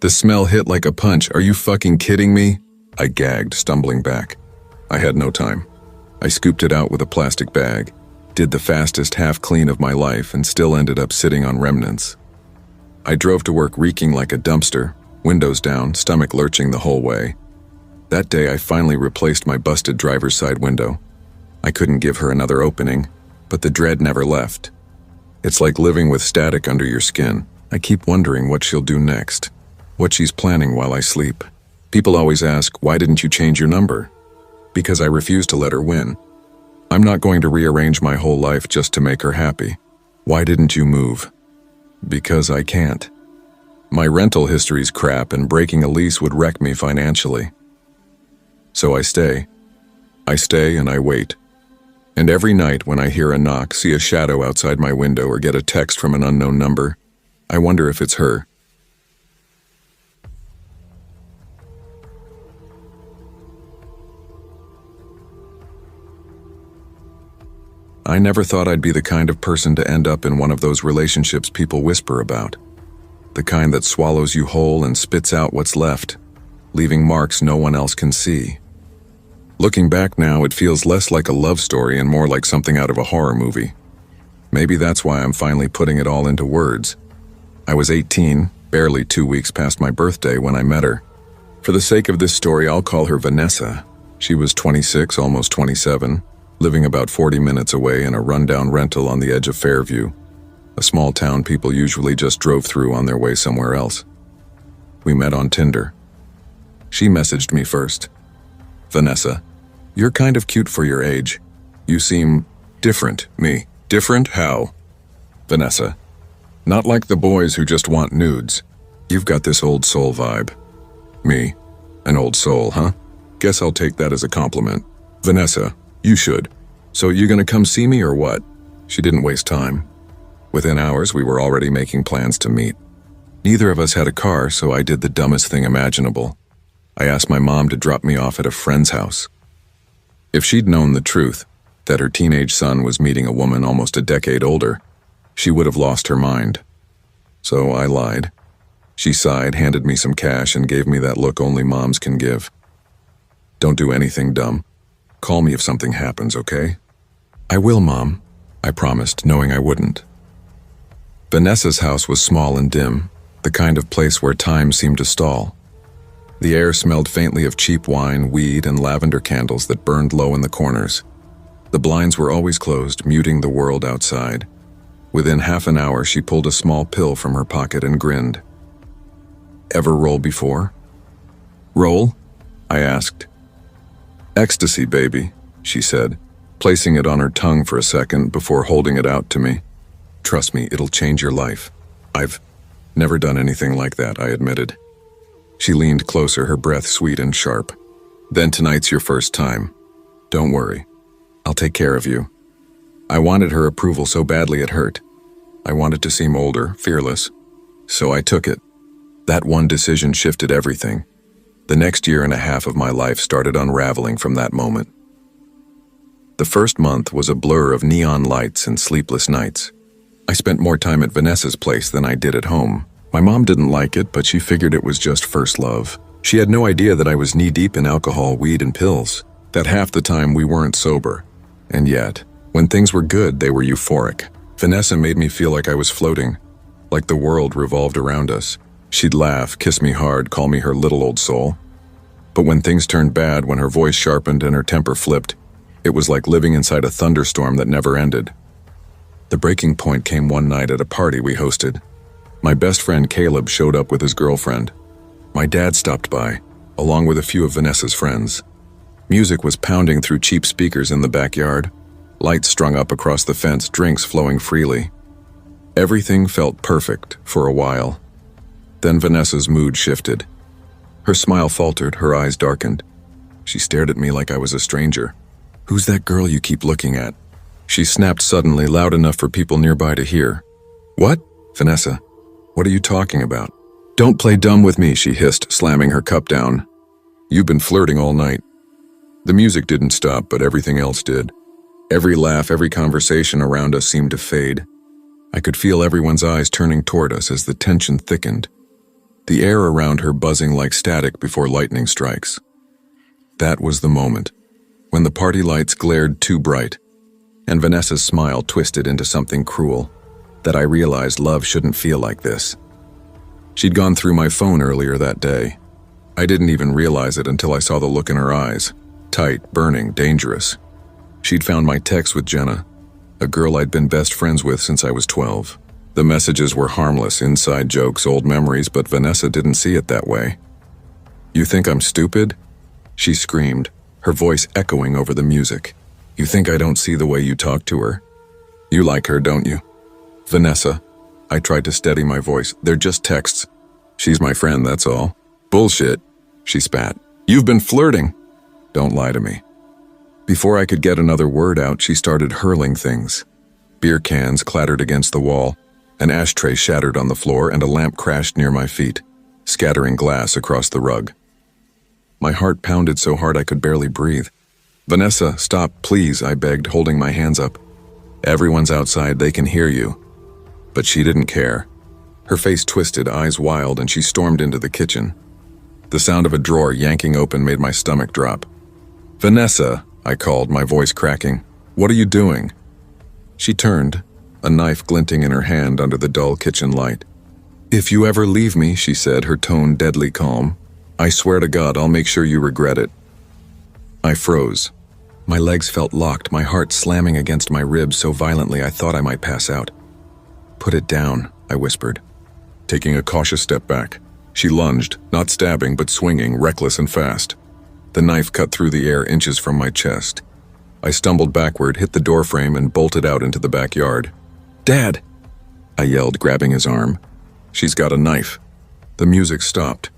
The smell hit like a punch. Are you fucking kidding me? I gagged, stumbling back. I had no time. I scooped it out with a plastic bag, did the fastest half clean of my life, and still ended up sitting on remnants. I drove to work reeking like a dumpster, windows down, stomach lurching the whole way. That day I finally replaced my busted driver's side window. I couldn't give her another opening, but the dread never left. It's like living with static under your skin. I keep wondering what she'll do next, what she's planning while I sleep. People always ask, why didn't you change your number? Because I refuse to let her win. I'm not going to rearrange my whole life just to make her happy. Why didn't you move? Because I can't. My rental history's crap, and breaking a lease would wreck me financially. So I stay. I stay and I wait. And every night when I hear a knock, see a shadow outside my window, or get a text from an unknown number, I wonder if it's her. I never thought I'd be the kind of person to end up in one of those relationships people whisper about. The kind that swallows you whole and spits out what's left, leaving marks no one else can see. Looking back now, it feels less like a love story and more like something out of a horror movie. Maybe that's why I'm finally putting it all into words. I was 18, barely 2 weeks past my birthday when I met her. For the sake of this story, I'll call her Vanessa. She was 26, almost 27, living about 40 minutes away in a rundown rental on the edge of Fairview, a small town people usually just drove through on their way somewhere else. We met on Tinder. She messaged me first. Vanessa, you're kind of cute for your age. You seem different. Me. Different? How? Vanessa, not like the boys who just want nudes. You've got this old soul vibe. Me. An old soul, huh? Guess I'll take that as a compliment. Vanessa, you should. So you gonna come see me or what? She didn't waste time. Within hours, we were already making plans to meet. Neither of us had a car, so I did the dumbest thing imaginable. I asked my mom to drop me off at a friend's house. If she'd known the truth, that her teenage son was meeting a woman almost a decade older, she would have lost her mind. So I lied. She sighed, handed me some cash, and gave me that look only moms can give. Don't do anything dumb. Call me if something happens, okay? I will, Mom, I promised, knowing I wouldn't. Vanessa's house was small and dim, the kind of place where time seemed to stall. The air smelled faintly of cheap wine, weed, and lavender candles that burned low in the corners. The blinds were always closed, muting the world outside. Within half an hour, she pulled a small pill from her pocket and grinned. Ever roll before? Roll? I asked. Ecstasy, baby, she said, placing it on her tongue for a second before holding it out to me. Trust me, it'll change your life. I've never done anything like that, I admitted. She leaned closer, her breath sweet and sharp. Then tonight's your first time. Don't worry. I'll take care of you. I wanted her approval so badly it hurt. I wanted to seem older, fearless. So I took it. That one decision shifted everything. The next year and a half of my life started unraveling from that moment. The first month was a blur of neon lights and sleepless nights. I spent more time at Vanessa's place than I did at home. My mom didn't like it, but she figured it was just first love. She had no idea that I was knee-deep in alcohol, weed, and pills, that half the time we weren't sober. And yet, when things were good, they were euphoric. Vanessa made me feel like I was floating, like the world revolved around us. She'd laugh, kiss me hard, call me her little old soul. But when things turned bad, when her voice sharpened and her temper flipped, it was like living inside a thunderstorm that never ended. The breaking point came one night at a party we hosted. My best friend Caleb showed up with his girlfriend. My dad stopped by, along with a few of Vanessa's friends. Music was pounding through cheap speakers in the backyard, lights strung up across the fence, drinks flowing freely. Everything felt perfect for a while. Then Vanessa's mood shifted. Her smile faltered, her eyes darkened. She stared at me like I was a stranger. Who's that girl you keep looking at? She snapped suddenly, loud enough for people nearby to hear. What? Vanessa, what are you talking about? Don't play dumb with me, she hissed, slamming her cup down. You've been flirting all night. The music didn't stop, but everything else did. Every laugh, every conversation around us seemed to fade. I could feel everyone's eyes turning toward us as the tension thickened, the air around her buzzing like static before lightning strikes. That was the moment, when the party lights glared too bright, and Vanessa's smile twisted into something cruel, that I realized love shouldn't feel like this. She'd gone through my phone earlier that day. I didn't even realize it until I saw the look in her eyes, tight, burning, dangerous. She'd found my text with Jenna, a girl I'd been best friends with since I was 12. The messages were harmless, inside jokes, old memories, but Vanessa didn't see it that way. "You think I'm stupid?" she screamed, her voice echoing over the music. "You think I don't see the way you talk to her? You like her, don't you?" "Vanessa," I tried to steady my voice, "they're just texts. She's my friend, that's all." "Bullshit," she spat. "You've been flirting." "Don't lie to me." Before I could get another word out, she started hurling things. Beer cans clattered against the wall, an ashtray shattered on the floor, and a lamp crashed near my feet, scattering glass across the rug. My heart pounded so hard I could barely breathe. "Vanessa, stop, please," I begged, holding my hands up. "Everyone's outside, they can hear you." But she didn't care. Her face twisted, eyes wild, and she stormed into the kitchen. The sound of a drawer yanking open made my stomach drop. "Vanessa," I called, my voice cracking. "What are you doing?" She turned, a knife glinting in her hand under the dull kitchen light. "If you ever leave me," she said, her tone deadly calm, "I swear to God I'll make sure you regret it." I froze. My legs felt locked, my heart slamming against my ribs so violently I thought I might pass out. "Put it down," I whispered, taking a cautious step back. She lunged, not stabbing but swinging, reckless and fast. The knife cut through the air inches from my chest. I stumbled backward, hit the doorframe, and bolted out into the backyard. "Dad!" I yelled, grabbing his arm. "She's got a knife." The music stopped.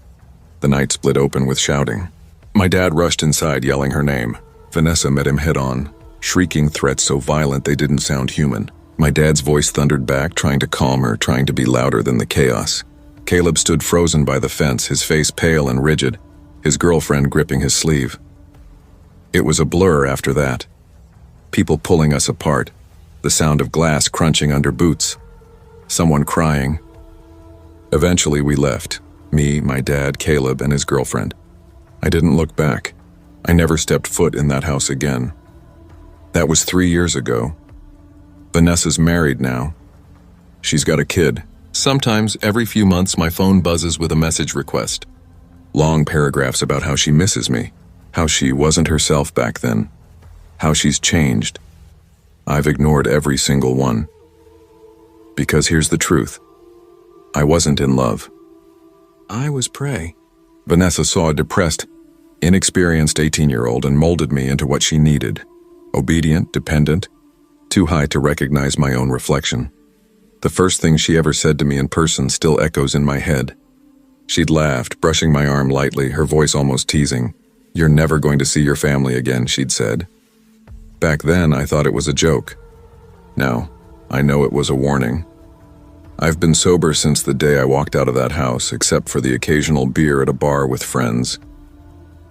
The night split open with shouting. My dad rushed inside, yelling her name. Vanessa met him head-on, shrieking threats so violent they didn't sound human. My dad's voice thundered back, trying to calm her, trying to be louder than the chaos. Caleb stood frozen by the fence, his face pale and rigid, his girlfriend gripping his sleeve. It was a blur after that. People pulling us apart, the sound of glass crunching under boots, someone crying. Eventually we left, me, my dad, Caleb, and his girlfriend. I didn't look back. I never stepped foot in that house again. That was 3 years ago. Vanessa's married now. She's got a kid. Sometimes, every few months, my phone buzzes with a message request. Long paragraphs about how she misses me, how she wasn't herself back then, how she's changed. I've ignored every single one. Because here's the truth. I wasn't in love. I was prey. Vanessa saw a depressed, inexperienced 18-year-old and molded me into what she needed. Obedient, dependent, too high to recognize my own reflection. The first thing she ever said to me in person still echoes in my head. She'd laughed, brushing my arm lightly, her voice almost teasing. "You're never going to see your family again," she'd said. Back then, I thought it was a joke. Now, I know it was a warning. I've been sober since the day I walked out of that house, except for the occasional beer at a bar with friends.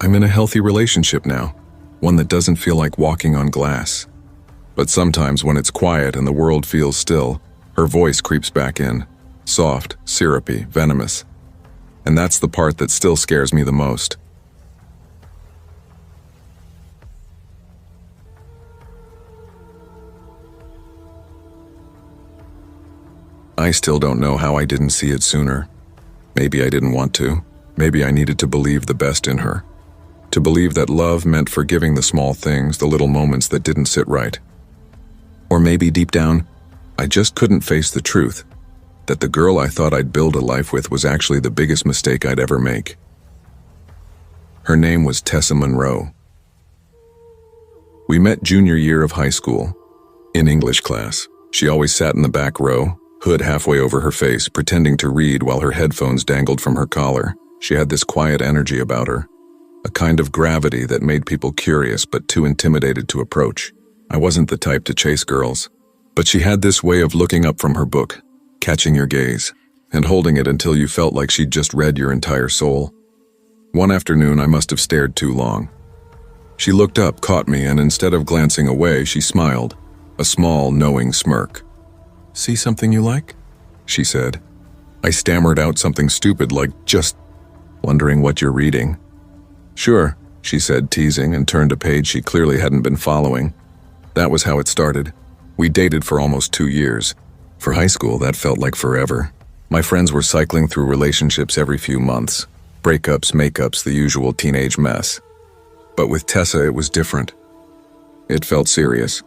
I'm in a healthy relationship now, one that doesn't feel like walking on glass. But sometimes when it's quiet and the world feels still, her voice creeps back in, soft, syrupy, venomous. And that's the part that still scares me the most. I still don't know how I didn't see it sooner. Maybe I didn't want to. Maybe I needed to believe the best in her. To believe that love meant forgiving the small things, the little moments that didn't sit right. Or maybe deep down, I just couldn't face the truth, that the girl I thought I'd build a life with was actually the biggest mistake I'd ever make. Her name was Tessa Monroe. We met junior year of high school, in English class. She always sat in the back row, hood halfway over her face, pretending to read while her headphones dangled from her collar. She had this quiet energy about her, a kind of gravity that made people curious but too intimidated to approach. I wasn't the type to chase girls, but she had this way of looking up from her book, catching your gaze, and holding it until you felt like she'd just read your entire soul. One afternoon, I must have stared too long. She looked up, caught me, and instead of glancing away, she smiled, a small, knowing smirk. See something you like? She said. I stammered out something stupid like, just wondering what you're reading. Sure, she said, teasing, and turned a page she clearly hadn't been following. That was how it started. We dated for almost 2 years. For high school, that felt like forever. My friends were cycling through relationships every few months. Breakups, makeups, the usual teenage mess. But with Tessa, it was different. It felt serious.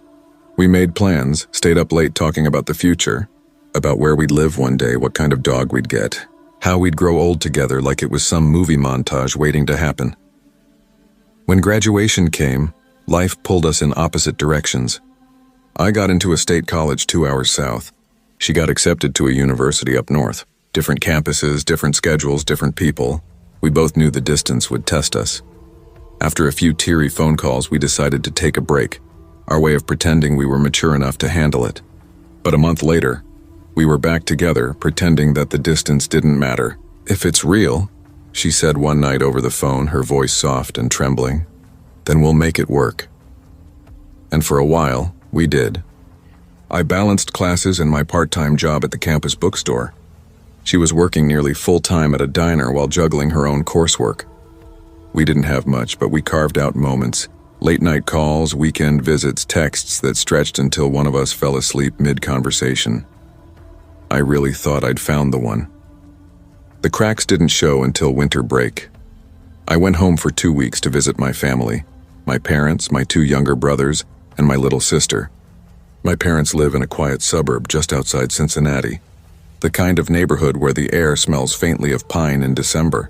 We made plans, stayed up late talking about the future, about where we'd live one day, what kind of dog we'd get, how we'd grow old together like it was some movie montage waiting to happen. When graduation came, life pulled us in opposite directions. I got into a state college 2 hours south. She got accepted to a university up north. Different campuses, different schedules, different people. We both knew the distance would test us. After a few teary phone calls, we decided to take a break, our way of pretending we were mature enough to handle it. But a month later, we were back together, pretending that the distance didn't matter. If it's real, she said one night over the phone, her voice soft and trembling, then we'll make it work. And for a while, we did. I balanced classes and my part-time job at the campus bookstore. She was working nearly full-time at a diner while juggling her own coursework. We didn't have much, but we carved out moments. Late-night calls, weekend visits, texts that stretched until one of us fell asleep mid-conversation. I really thought I'd found the one. The cracks didn't show until winter break. I went home for 2 weeks to visit my family, my parents, my 2 younger brothers, and my little sister. My parents live in a quiet suburb just outside Cincinnati, the kind of neighborhood where the air smells faintly of pine in December,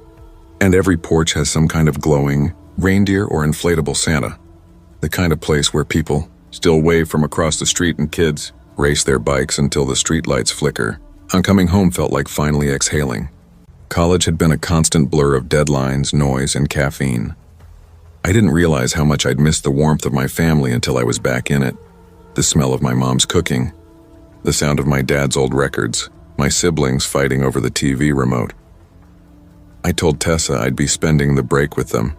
and every porch has some kind of glowing reindeer or inflatable Santa, the kind of place where people still wave from across the street and kids race their bikes until the streetlights flicker. On coming home felt like finally exhaling. College had been a constant blur of deadlines, noise, and caffeine. I didn't realize how much I'd missed the warmth of my family until I was back in it. The smell of my mom's cooking, the sound of my dad's old records, my siblings fighting over the TV remote. I told Tessa I'd be spending the break with them.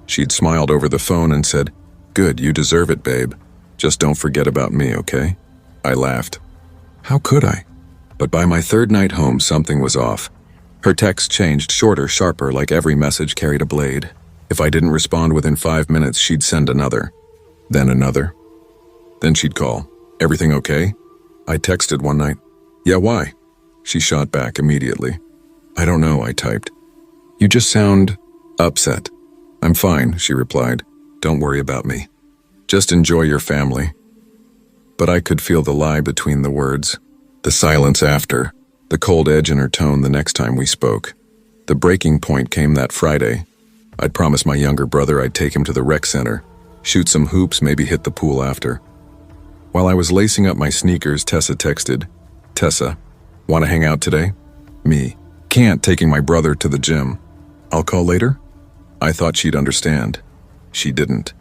She'd smiled over the phone and said, "Good, you deserve it, babe. Just don't forget about me, okay?" I laughed. How could I? But by my 3rd night home, something was off. Her texts changed, shorter, sharper, like every message carried a blade. If I didn't respond within 5 minutes, she'd send another. Then another. Then she'd call. "Everything okay?" I texted one night. "Yeah, why?" She shot back immediately. "I don't know," I typed. "You just sound upset." "I'm fine," she replied. "Don't worry about me. Just enjoy your family." But I could feel the lie between the words, the silence after, the cold edge in her tone the next time we spoke. The breaking point came that Friday. I'd promised my younger brother I'd take him to the rec center, shoot some hoops, maybe hit the pool after. While I was lacing up my sneakers, Tessa texted, "Tessa, want to hang out today?" Me, "Can't, taking my brother to the gym." "I'll call later?" I thought she'd understand. She didn't.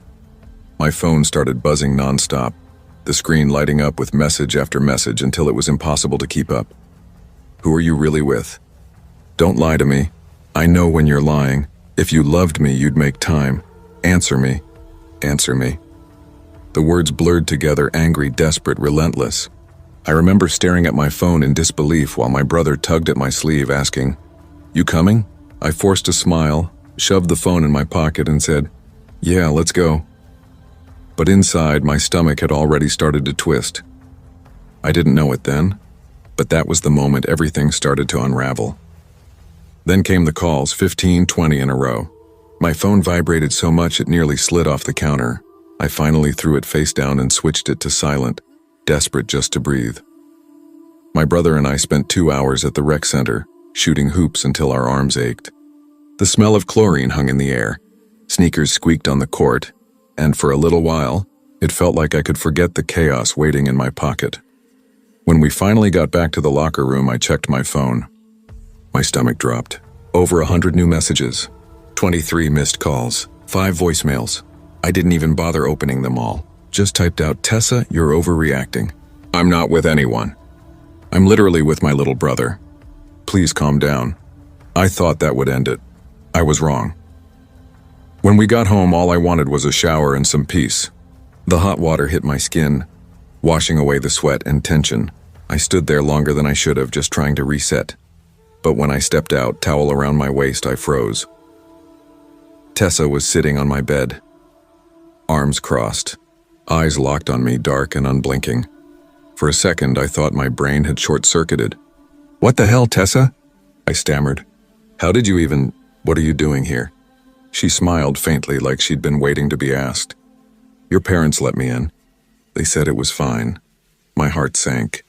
My phone started buzzing nonstop, the screen lighting up with message after message until it was impossible to keep up. "Who are you really with? Don't lie to me. I know when you're lying. If you loved me, you'd make time. Answer me. Answer me." The words blurred together, angry, desperate, relentless. I remember staring at my phone in disbelief while my brother tugged at my sleeve, asking, "You coming?" I forced a smile, shoved the phone in my pocket, and said, "Yeah, let's go." But inside, my stomach had already started to twist. I didn't know it then, but that was the moment everything started to unravel. Then came the calls, 15, 20 in a row. My phone vibrated so much it nearly slid off the counter. I finally threw it face down and switched it to silent, desperate just to breathe. My brother and I spent 2 hours at the rec center, shooting hoops until our arms ached. The smell of chlorine hung in the air. Sneakers squeaked on the court, and for a little while, it felt like I could forget the chaos waiting in my pocket. When we finally got back to the locker room, I checked my phone. My stomach dropped. Over 100 new messages, 23 missed calls, 5 voicemails. I didn't even bother opening them all. Just typed out, "Tessa, you're overreacting. I'm not with anyone. I'm literally with my little brother. Please calm down." I thought that would end it. I was wrong. When we got home, all I wanted was a shower and some peace. The hot water hit my skin, washing away the sweat and tension. I stood there longer than I should have, just trying to reset. But when I stepped out, towel around my waist, I froze. Tessa was sitting on my bed, arms crossed, eyes locked on me, dark and unblinking. For a second, I thought my brain had short-circuited. "What the hell, Tessa?" I stammered. "How did you even... What are you doing here?" She smiled faintly, like she'd been waiting to be asked. "Your parents let me in. They said it was fine." My heart sank.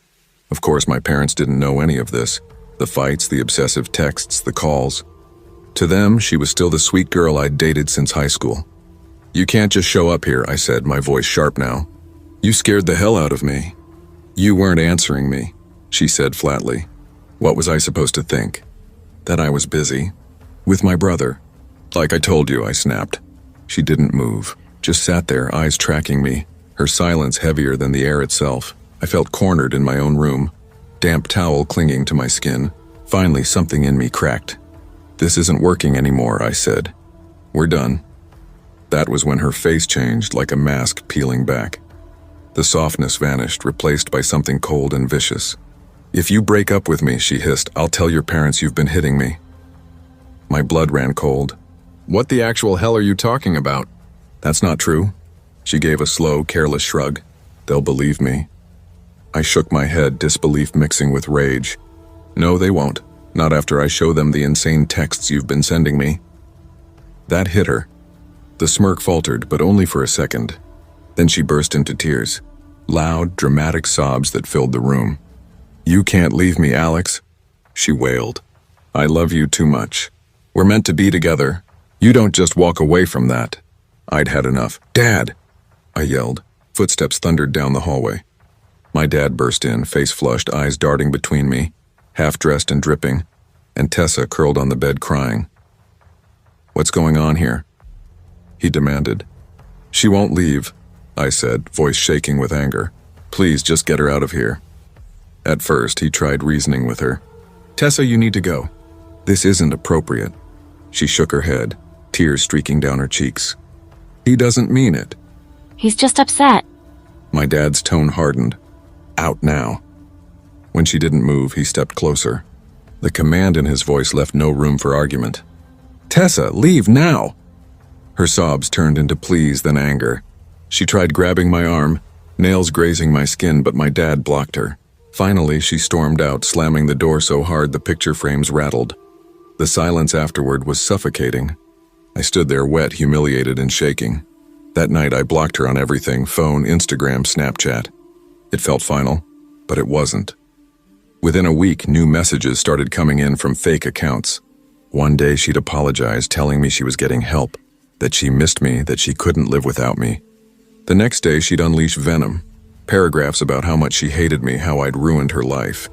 Of course, my parents didn't know any of this. The fights, the obsessive texts, the calls. To them, she was still the sweet girl I'd dated since high school. "You can't just show up here," I said, my voice sharp now. "You scared the hell out of me." "You weren't answering me," she said flatly. What was I supposed to think? That I was busy. With my brother. "Like I told you," I snapped. She didn't move, just sat there, eyes tracking me, her silence heavier than the air itself. I felt cornered in my own room, damp towel clinging to my skin. Finally, something in me cracked. "This isn't working anymore," I said. "We're done." That was when her face changed, like a mask peeling back. The softness vanished, replaced by something cold and vicious. "If you break up with me," she hissed, "I'll tell your parents you've been hitting me." My blood ran cold. "What the actual hell are you talking about?" "That's not true." She gave a slow, careless shrug. "They'll believe me." I shook my head, disbelief mixing with rage. "No, they won't. Not after I show them the insane texts you've been sending me." That hit her. The smirk faltered, but only for a second. Then she burst into tears. Loud, dramatic sobs that filled the room. "You can't leave me, Alex," she wailed. "I love you too much. We're meant to be together. You don't just walk away from that." I'd had enough. "Dad!" I yelled. Footsteps thundered down the hallway. My dad burst in, face flushed, eyes darting between me, half-dressed and dripping, and Tessa curled on the bed crying. "What's going on here?" he demanded. "She won't leave," I said, voice shaking with anger. "Please, just get her out of here." At first, he tried reasoning with her. "Tessa, you need to go. This isn't appropriate." She shook her head, tears streaking down her cheeks. "He doesn't mean it." He's just upset. My dad's tone hardened. "Out now." When she didn't move, he stepped closer. The command in his voice left no room for argument. "Tessa, leave now!" Her sobs turned into pleas, then anger. She tried grabbing my arm, nails grazing my skin, but my dad blocked her. Finally, she stormed out, slamming the door so hard the picture frames rattled. The silence afterward was suffocating. I stood there wet, humiliated, and shaking. That night, I blocked her on everything: phone, Instagram, Snapchat. It felt final, but it wasn't. Within a week, new messages started coming in from fake accounts. One day, she'd apologized, telling me she was getting help, that she missed me, that she couldn't live without me. The next day, she'd unleash venom, paragraphs about how much she hated me, how I'd ruined her life.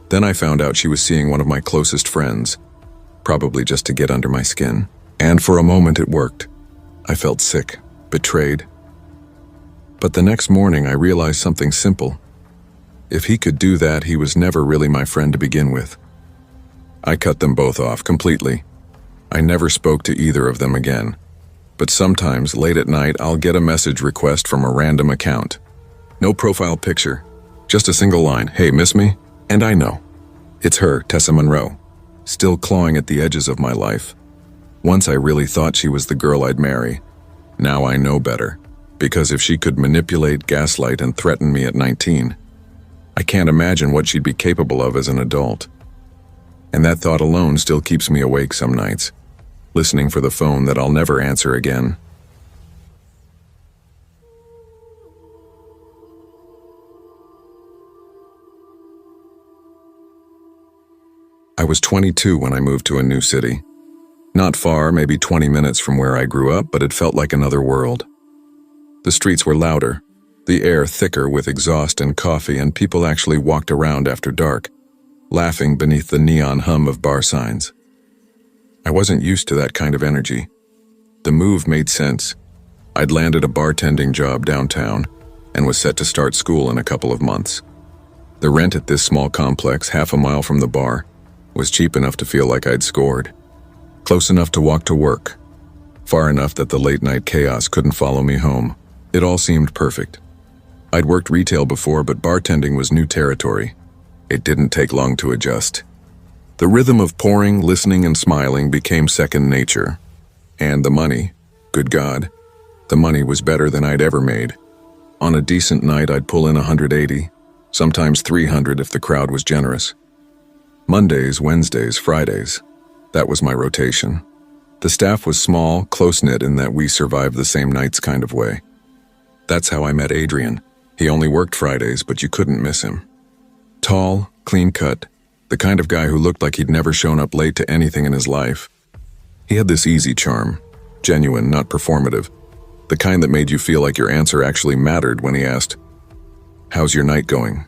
Then I found out she was seeing one of my closest friends, probably just to get under my skin. And for a moment, it worked. I felt sick, betrayed. But the next morning, I realized something simple. If he could do that, he was never really my friend to begin with. I cut them both off completely. I never spoke to either of them again. But sometimes, late at night, I'll get a message request from a random account. No profile picture, just a single line, "Hey, miss me?" And I know. It's her, Tessa Monroe, still clawing at the edges of my life. Once I really thought she was the girl I'd marry. Now I know better, because if she could manipulate, gaslight, and threaten me at 19, I can't imagine what she'd be capable of as an adult. And that thought alone still keeps me awake some nights, listening for the phone that I'll never answer again. I was 22 when I moved to a new city. Not far, maybe 20 minutes from where I grew up, but it felt like another world. The streets were louder, the air thicker with exhaust and coffee, and people actually walked around after dark, laughing beneath the neon hum of bar signs. I wasn't used to that kind of energy. The move made sense. I'd landed a bartending job downtown and was set to start school in a couple of months. The rent at this small complex, half a mile from the bar, was cheap enough to feel like I'd scored. Close enough to walk to work. Far enough that the late-night chaos couldn't follow me home. It all seemed perfect. I'd worked retail before, but bartending was new territory. It didn't take long to adjust. The rhythm of pouring, listening, and smiling became second nature. And the money, good God, the money was better than I'd ever made. On a decent night, I'd pull in 180, sometimes 300 if the crowd was generous. Mondays, Wednesdays, Fridays, that was my rotation. The staff was small, close-knit in that we survived the same nights kind of way. That's how I met Adrian. He only worked Fridays, but you couldn't miss him. Tall, clean-cut, the kind of guy who looked like he'd never shown up late to anything in his life. He had this easy charm, genuine, not performative, the kind that made you feel like your answer actually mattered when he asked, "How's your night going?"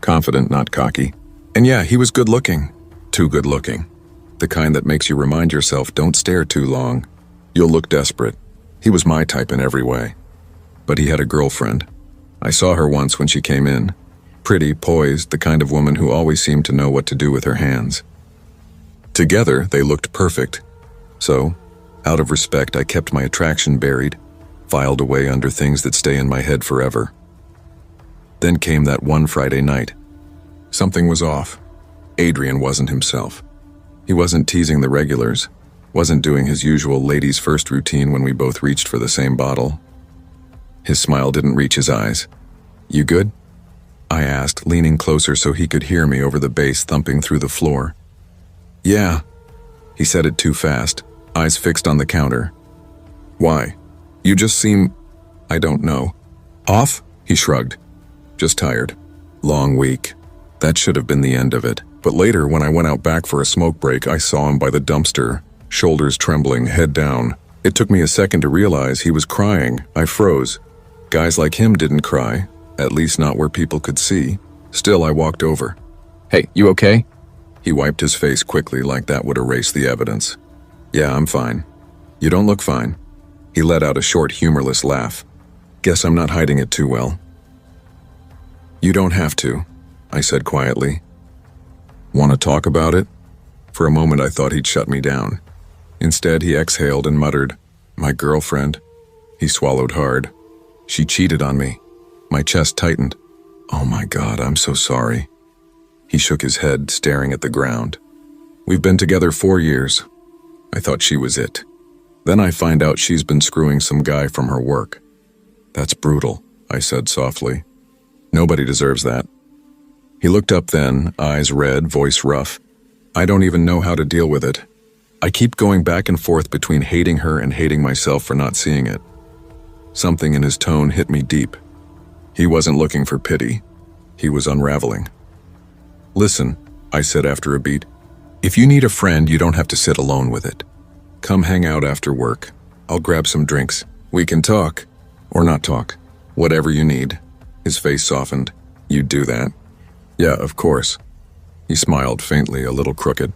Confident, not cocky. And yeah, he was good-looking, too good-looking. The kind that makes you remind yourself, don't stare too long. You'll look desperate. He was my type in every way. But he had a girlfriend. I saw her once when she came in. Pretty, poised, the kind of woman who always seemed to know what to do with her hands. Together, they looked perfect. So, out of respect, I kept my attraction buried, filed away under things that stay in my head forever. Then came that one Friday night. Something was off. Adrian wasn't himself. He wasn't teasing the regulars, wasn't doing his usual ladies' first routine when we both reached for the same bottle. His smile didn't reach his eyes. "You good?" I asked, leaning closer so he could hear me over the bass thumping through the floor. "Yeah." He said it too fast, eyes fixed on the counter. "Why? You just seem... I don't know." "Off?" He shrugged. "Just tired. Long week." That should have been the end of it. But later, when I went out back for a smoke break, I saw him by the dumpster, shoulders trembling, head down. It took me a second to realize he was crying. I froze. Guys like him didn't cry, at least not where people could see. Still, I walked over. "Hey, you okay?" He wiped his face quickly like that would erase the evidence. "Yeah, I'm fine." "You don't look fine." He let out a short, humorless laugh. "Guess I'm not hiding it too well." "You don't have to," I said quietly. "Want to talk about it?" For a moment I thought he'd shut me down. Instead, he exhaled and muttered, "My girlfriend." He swallowed hard. "She cheated on me." My chest tightened. "Oh my God, I'm so sorry." He shook his head, staring at the ground. "We've been together 4 years. I thought she was it. Then I find out she's been screwing some guy from her work." "That's brutal," I said softly. "Nobody deserves that." He looked up then, eyes red, voice rough. "I don't even know how to deal with it. I keep going back and forth between hating her and hating myself for not seeing it." Something in his tone hit me deep. He wasn't looking for pity. He was unraveling. "Listen," I said after a beat. "If you need a friend, you don't have to sit alone with it. Come hang out after work. I'll grab some drinks. We can talk. Or not talk. Whatever you need." His face softened. "You'd do that?" "Yeah, of course." He smiled faintly, a little crooked.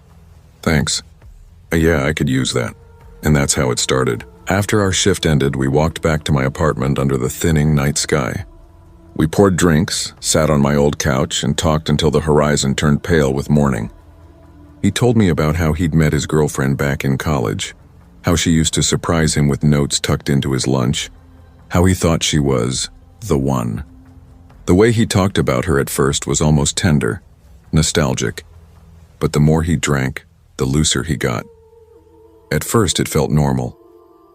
"Thanks. Yeah, I could use that." And that's how it started. After our shift ended, we walked back to my apartment under the thinning night sky. We poured drinks, sat on my old couch, and talked until the horizon turned pale with morning. He told me about how he'd met his girlfriend back in college, how she used to surprise him with notes tucked into his lunch, how he thought she was the one. The way he talked about her at first was almost tender, nostalgic, but the more he drank, the looser he got. At first it felt normal,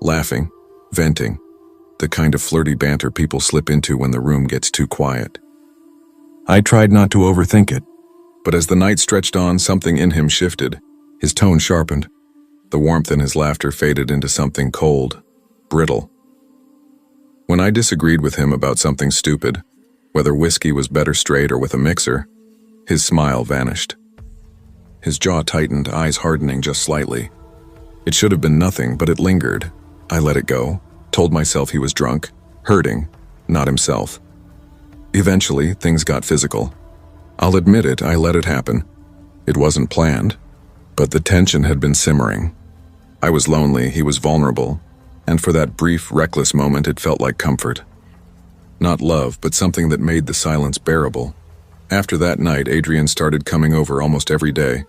laughing, venting, the kind of flirty banter people slip into when the room gets too quiet. I tried not to overthink it, but as the night stretched on, something in him shifted. His tone sharpened. The warmth in his laughter faded into something cold, brittle. When I disagreed with him about something stupid, whether whiskey was better straight or with a mixer, his smile vanished. His jaw tightened, eyes hardening just slightly. It should have been nothing, but it lingered. I let it go, told myself he was drunk, hurting, not himself. Eventually, things got physical. I'll admit it, I let it happen. It wasn't planned, but the tension had been simmering. I was lonely, he was vulnerable, and for that brief, reckless moment it felt like comfort. Not love, but something that made the silence bearable. After that night, Adrian started coming over almost every day.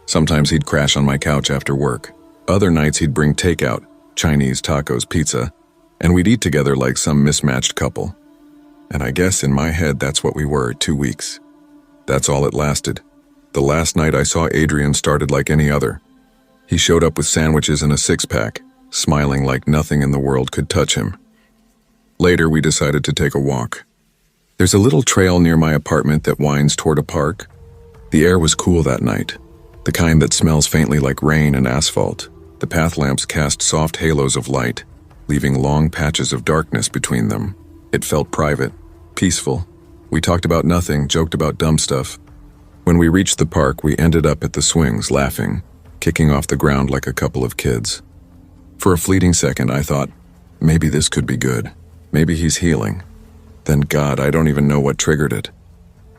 Sometimes he'd crash on my couch after work. Other nights he'd bring takeout, Chinese, tacos, pizza, and we'd eat together like some mismatched couple. And I guess in my head that's what we were, 2 weeks. That's all it lasted. The last night I saw Adrian started like any other. He showed up with sandwiches and a six-pack, smiling like nothing in the world could touch him. Later we decided to take a walk. There's a little trail near my apartment that winds toward a park. The air was cool that night, the kind that smells faintly like rain and asphalt. The path lamps cast soft halos of light, leaving long patches of darkness between them. It felt private, peaceful. We talked about nothing, joked about dumb stuff. When we reached the park, we ended up at the swings, laughing, kicking off the ground like a couple of kids. For a fleeting second, I thought, maybe this could be good. Maybe he's healing. Then God, I don't even know what triggered it.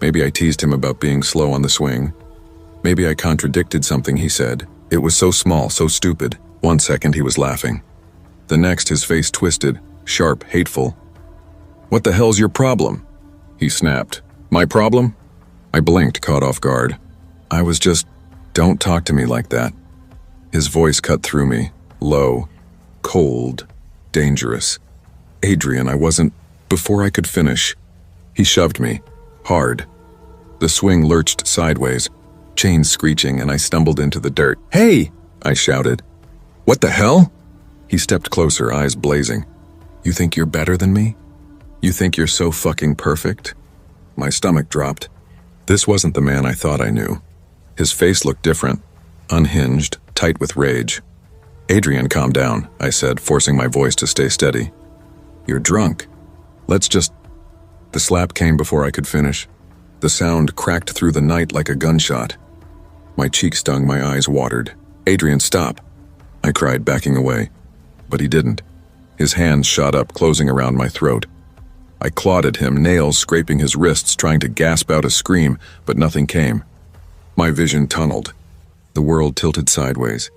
Maybe I teased him about being slow on the swing. Maybe I contradicted something he said. It was so small, so stupid. 1 second he was laughing. The next his face twisted, sharp, hateful. "What the hell's your problem?" he snapped. "My problem?" I blinked, caught off guard. I was just, "Don't talk to me like that." His voice cut through me, low, cold, dangerous. "Adrian, I wasn't..." Before I could finish, he shoved me, hard. The swing lurched sideways, chains screeching, and I stumbled into the dirt. "Hey!" I shouted. "What the hell?" He stepped closer, eyes blazing. "You think you're better than me? You think you're so fucking perfect?" My stomach dropped. This wasn't the man I thought I knew. His face looked different, unhinged, tight with rage. "Adrian, calm down," I said, forcing my voice to stay steady. "You're drunk. Let's just..." The slap came before I could finish. The sound cracked through the night like a gunshot. My cheek stung, my eyes watered. "Adrian, stop!" I cried, backing away. But he didn't. His hands shot up, closing around my throat. I clawed at him, nails scraping his wrists, trying to gasp out a scream, but nothing came. My vision tunneled. The world tilted sideways.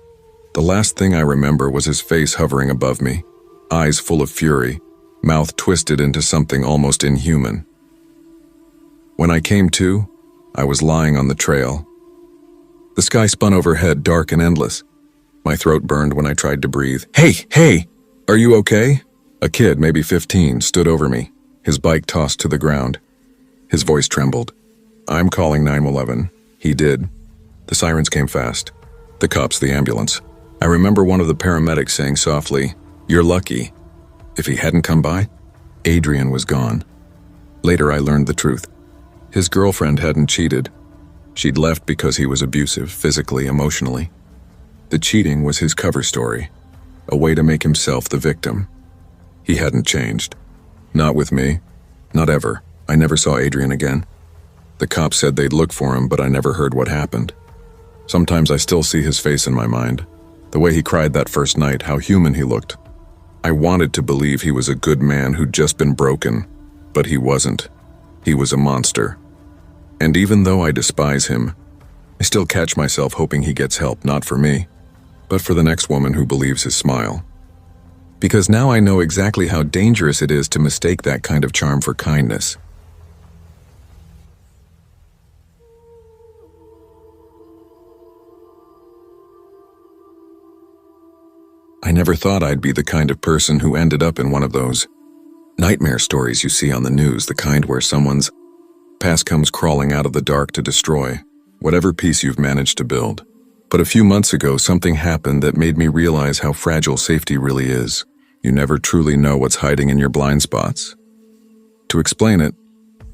The last thing I remember was his face hovering above me, eyes full of fury, mouth twisted into something almost inhuman. When I came to, I was lying on the trail. The sky spun overhead, dark and endless. My throat burned when I tried to breathe. Hey, are you okay?" A kid, maybe 15, stood over me, his bike tossed to the ground. His voice trembled. "I'm calling 911. He did. The sirens came fast. The cops, the ambulance. I remember one of the paramedics saying softly, 'You're lucky.' If he hadn't come by, Adrian was gone." Later I learned the truth. His girlfriend hadn't cheated. She'd left because he was abusive, physically, emotionally. The cheating was his cover story, a way to make himself the victim. He hadn't changed. Not with me. Not ever. I never saw Adrian again. The cops said they'd look for him, but I never heard what happened. Sometimes I still see his face in my mind. The way he cried that first night, how human he looked. I wanted to believe he was a good man who'd just been broken, but he wasn't. He was a monster. And even though I despise him, I still catch myself hoping he gets help, not for me, but for the next woman who believes his smile. Because now I know exactly how dangerous it is to mistake that kind of charm for kindness. I never thought I'd be the kind of person who ended up in one of those nightmare stories you see on the news, the kind where someone's past comes crawling out of the dark to destroy whatever peace you've managed to build. But a few months ago, something happened that made me realize how fragile safety really is. You never truly know what's hiding in your blind spots. To explain it,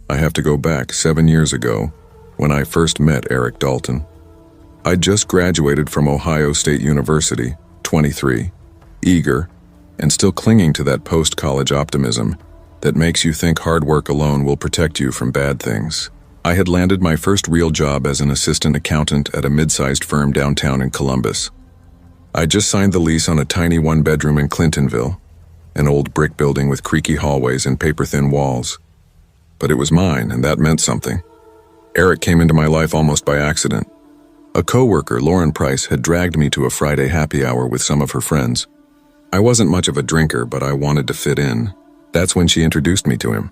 I have to go back 7 years ago when I first met Eric Dalton. I'd just graduated from Ohio State University, 23, eager, and still clinging to that post-college optimism that makes you think hard work alone will protect you from bad things. I had landed my first real job as an assistant accountant at a mid-sized firm downtown in Columbus. I just signed the lease on a tiny one-bedroom in Clintonville, an old brick building with creaky hallways and paper-thin walls. But it was mine, and that meant something. Eric came into my life almost by accident. A coworker, Lauren Price, had dragged me to a Friday happy hour with some of her friends. I wasn't much of a drinker, but I wanted to fit in. That's when she introduced me to him.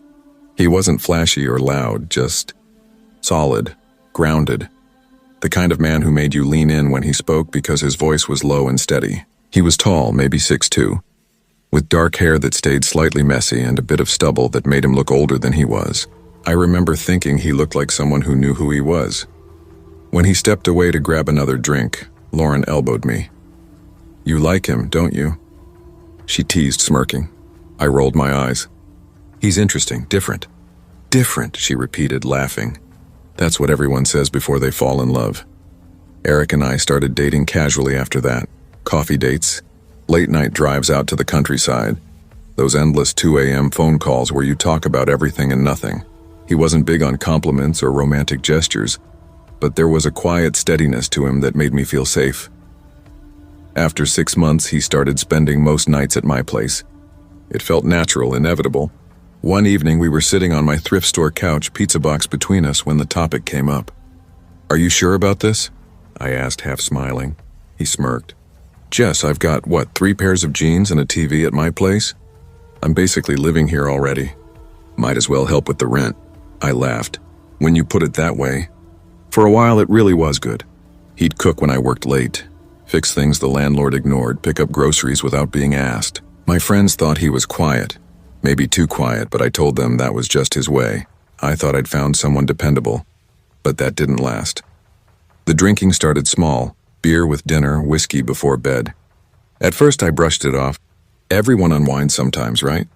He wasn't flashy or loud, just solid, grounded. The kind of man who made you lean in when he spoke because his voice was low and steady. He was tall, maybe 6'2", with dark hair that stayed slightly messy and a bit of stubble that made him look older than he was. I remember thinking he looked like someone who knew who he was. When he stepped away to grab another drink, Lauren elbowed me. "You like him, don't you?" She teased, smirking. I rolled my eyes. "He's interesting, different." "Different," she repeated, laughing. That's what everyone says before they fall in love. Eric and I started dating casually after that. Coffee dates, late-night drives out to the countryside, those endless 2 a.m. phone calls where you talk about everything and nothing. He wasn't big on compliments or romantic gestures, but there was a quiet steadiness to him that made me feel safe. After 6 months, he started spending most nights at my place. It felt natural, inevitable. One evening, we were sitting on my thrift store couch, pizza box between us, when the topic came up. "Are you sure about this?" I asked, half smiling. He smirked. "Jess, I've got, 3 pairs of jeans and a TV at my place? I'm basically living here already. Might as well help with the rent." I laughed. "When you put it that way." For a while, it really was good. He'd cook when I worked late, fix things the landlord ignored, pick up groceries without being asked. My friends thought he was quiet, maybe too quiet, but I told them that was just his way. I thought I'd found someone dependable, but that didn't last. The drinking started small, beer with dinner, whiskey before bed. At first I brushed it off. Everyone unwinds sometimes, right?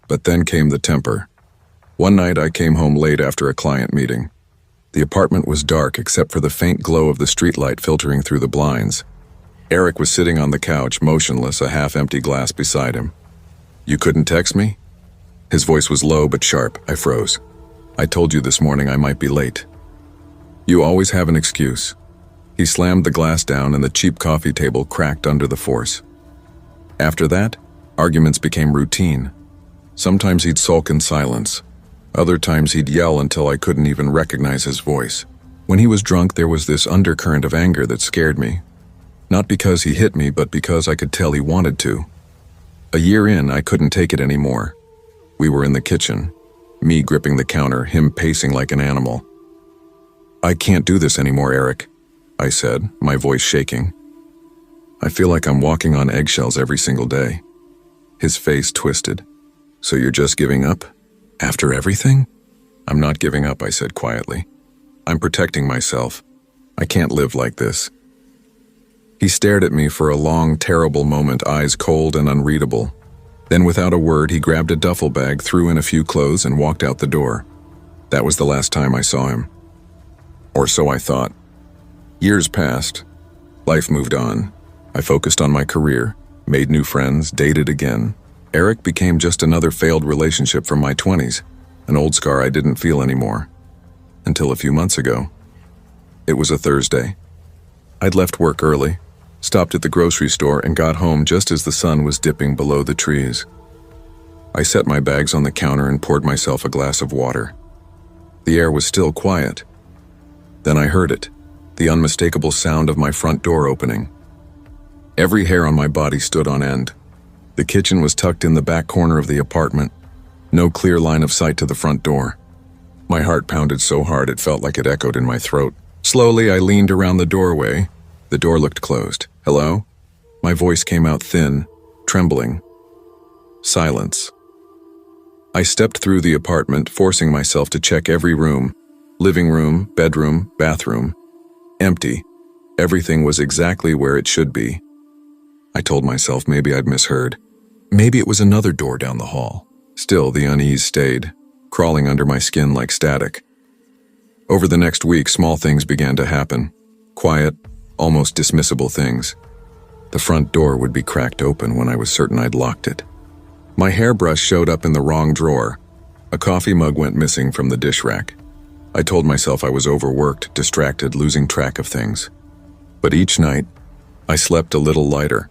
But then came the temper. One night I came home late after a client meeting. The apartment was dark except for the faint glow of the streetlight filtering through the blinds. Eric was sitting on the couch, motionless, a half-empty glass beside him. "You couldn't text me?" His voice was low but sharp. I froze. "I told you this morning I might be late." "You always have an excuse." He slammed the glass down and the cheap coffee table cracked under the force. After that, arguments became routine. Sometimes he'd sulk in silence. Other times he'd yell until I couldn't even recognize his voice. When he was drunk, there was this undercurrent of anger that scared me. Not because he hit me, but because I could tell he wanted to. A year in, I couldn't take it anymore. We were in the kitchen, me gripping the counter, him pacing like an animal. "I can't do this anymore, Eric," I said, my voice shaking. "I feel like I'm walking on eggshells every single day." His face twisted. "So you're just giving up? After everything?" "I'm not giving up," I said quietly. "I'm protecting myself. I can't live like this." He stared at me for a long, terrible moment, eyes cold and unreadable. Then without a word, he grabbed a duffel bag, threw in a few clothes, and walked out the door. That was the last time I saw him. Or so I thought. Years passed. Life moved on. I focused on my career, made new friends, dated again. Eric became just another failed relationship from my 20s, an old scar I didn't feel anymore. Until a few months ago. It was a Thursday. I'd left work early, stopped at the grocery store, and got home just as the sun was dipping below the trees. I set my bags on the counter and poured myself a glass of water. The air was still quiet. Then I heard it, the unmistakable sound of my front door opening. Every hair on my body stood on end. The kitchen was tucked in the back corner of the apartment, no clear line of sight to the front door. My heart pounded so hard it felt like it echoed in my throat. Slowly, I leaned around the doorway. The door looked closed. "Hello?" My voice came out thin, trembling. Silence. I stepped through the apartment, forcing myself to check every room. Living room, bedroom, bathroom. Empty. Everything was exactly where it should be. I told myself maybe I'd misheard. Maybe it was another door down the hall. Still, the unease stayed, crawling under my skin like static. Over the next week, small things began to happen. Quiet, almost dismissible things. The front door would be cracked open when I was certain I'd locked it. My hairbrush showed up in the wrong drawer. A coffee mug went missing from the dish rack. I told myself I was overworked, distracted, losing track of things. But each night, I slept a little lighter.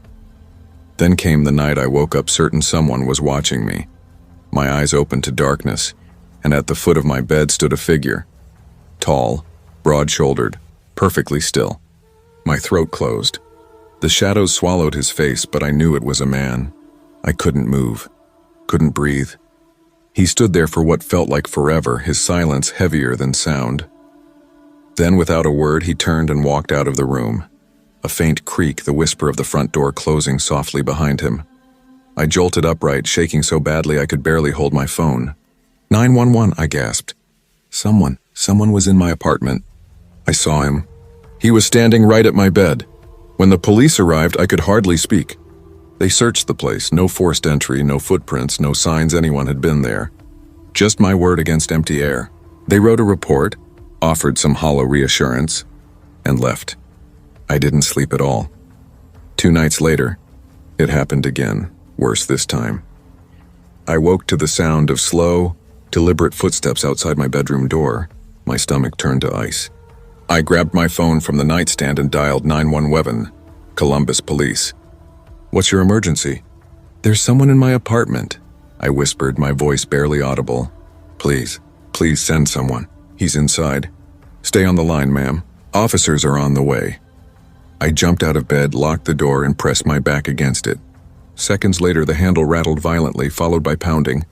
Then came the night I woke up certain someone was watching me. My eyes opened to darkness, and at the foot of my bed stood a figure. Tall, broad-shouldered, perfectly still. My throat closed. The shadows swallowed his face, but I knew it was a man. I couldn't move, couldn't breathe. He stood there for what felt like forever, his silence heavier than sound. Then, without a word, he turned and walked out of the room. A faint creak, the whisper of the front door closing softly behind him. I jolted upright, shaking so badly I could barely hold my phone. 911, I gasped. Someone was in my apartment. I saw him. He was standing right at my bed. When the police arrived, I could hardly speak. They searched the place, no forced entry, no footprints, no signs anyone had been there. Just my word against empty air. They wrote a report, offered some hollow reassurance, and left. I didn't sleep at all. 2 nights later, it happened again, worse this time. I woke to the sound of slow, deliberate footsteps outside my bedroom door. My stomach turned to ice. I grabbed my phone from the nightstand and dialed 911, Columbus Police. What's your emergency? There's someone in my apartment, I whispered, my voice barely audible. Please send someone. He's inside. Stay on the line, ma'am. Officers are on the way. I jumped out of bed, locked the door, and pressed my back against it. Seconds later, the handle rattled violently, followed by pounding.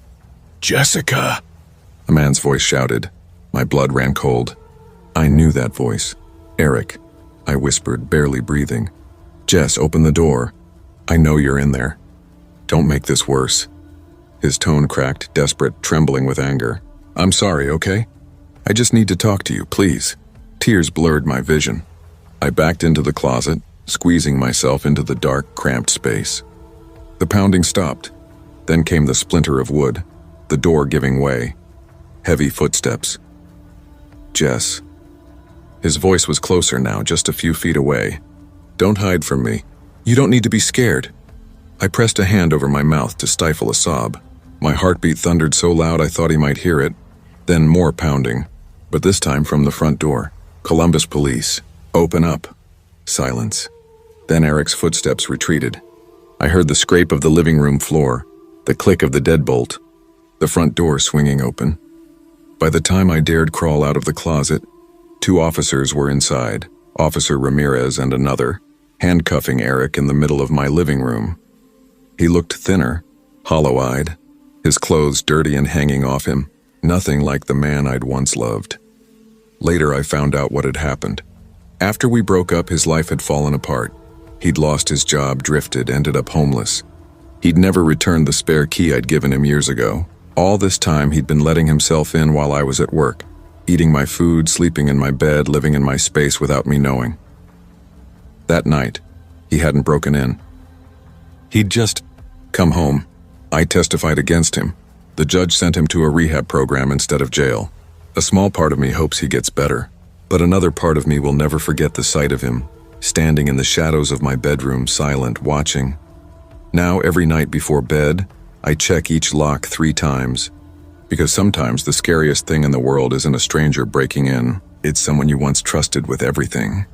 Jessica! A man's voice shouted. My blood ran cold. I knew that voice. Eric, I whispered, barely breathing. Jess, open the door. I know you're in there. Don't make this worse. His tone cracked, desperate, trembling with anger. I'm sorry, okay? I just need to talk to you, please. Tears blurred my vision. I backed into the closet, squeezing myself into the dark, cramped space. The pounding stopped. Then came the splinter of wood, the door giving way. Heavy footsteps. Jess. His voice was closer now, just a few feet away. Don't hide from me. You don't need to be scared. I pressed a hand over my mouth to stifle a sob. My heartbeat thundered so loud I thought he might hear it. Then more pounding, but this time from the front door. Columbus Police. Open up. Silence. Then Eric's footsteps retreated. I heard the scrape of the living room floor, the click of the deadbolt, the front door swinging open. By the time I dared crawl out of the closet, 2 officers were inside, Officer Ramirez and another, handcuffing Eric in the middle of my living room. He looked thinner, hollow-eyed, his clothes dirty and hanging off him, nothing like the man I'd once loved. Later I found out what had happened. After we broke up, his life had fallen apart. He'd lost his job, drifted, ended up homeless. He'd never returned the spare key I'd given him years ago. All this time he'd been letting himself in while I was at work, eating my food, sleeping in my bed, living in my space without me knowing. That night, he hadn't broken in. He'd just come home. I testified against him. The judge sent him to a rehab program instead of jail. A small part of me hopes he gets better, but another part of me will never forget the sight of him, standing in the shadows of my bedroom, silent, watching. Now, every night before bed, I check each lock 3 times, because sometimes the scariest thing in the world isn't a stranger breaking in, it's someone you once trusted with everything.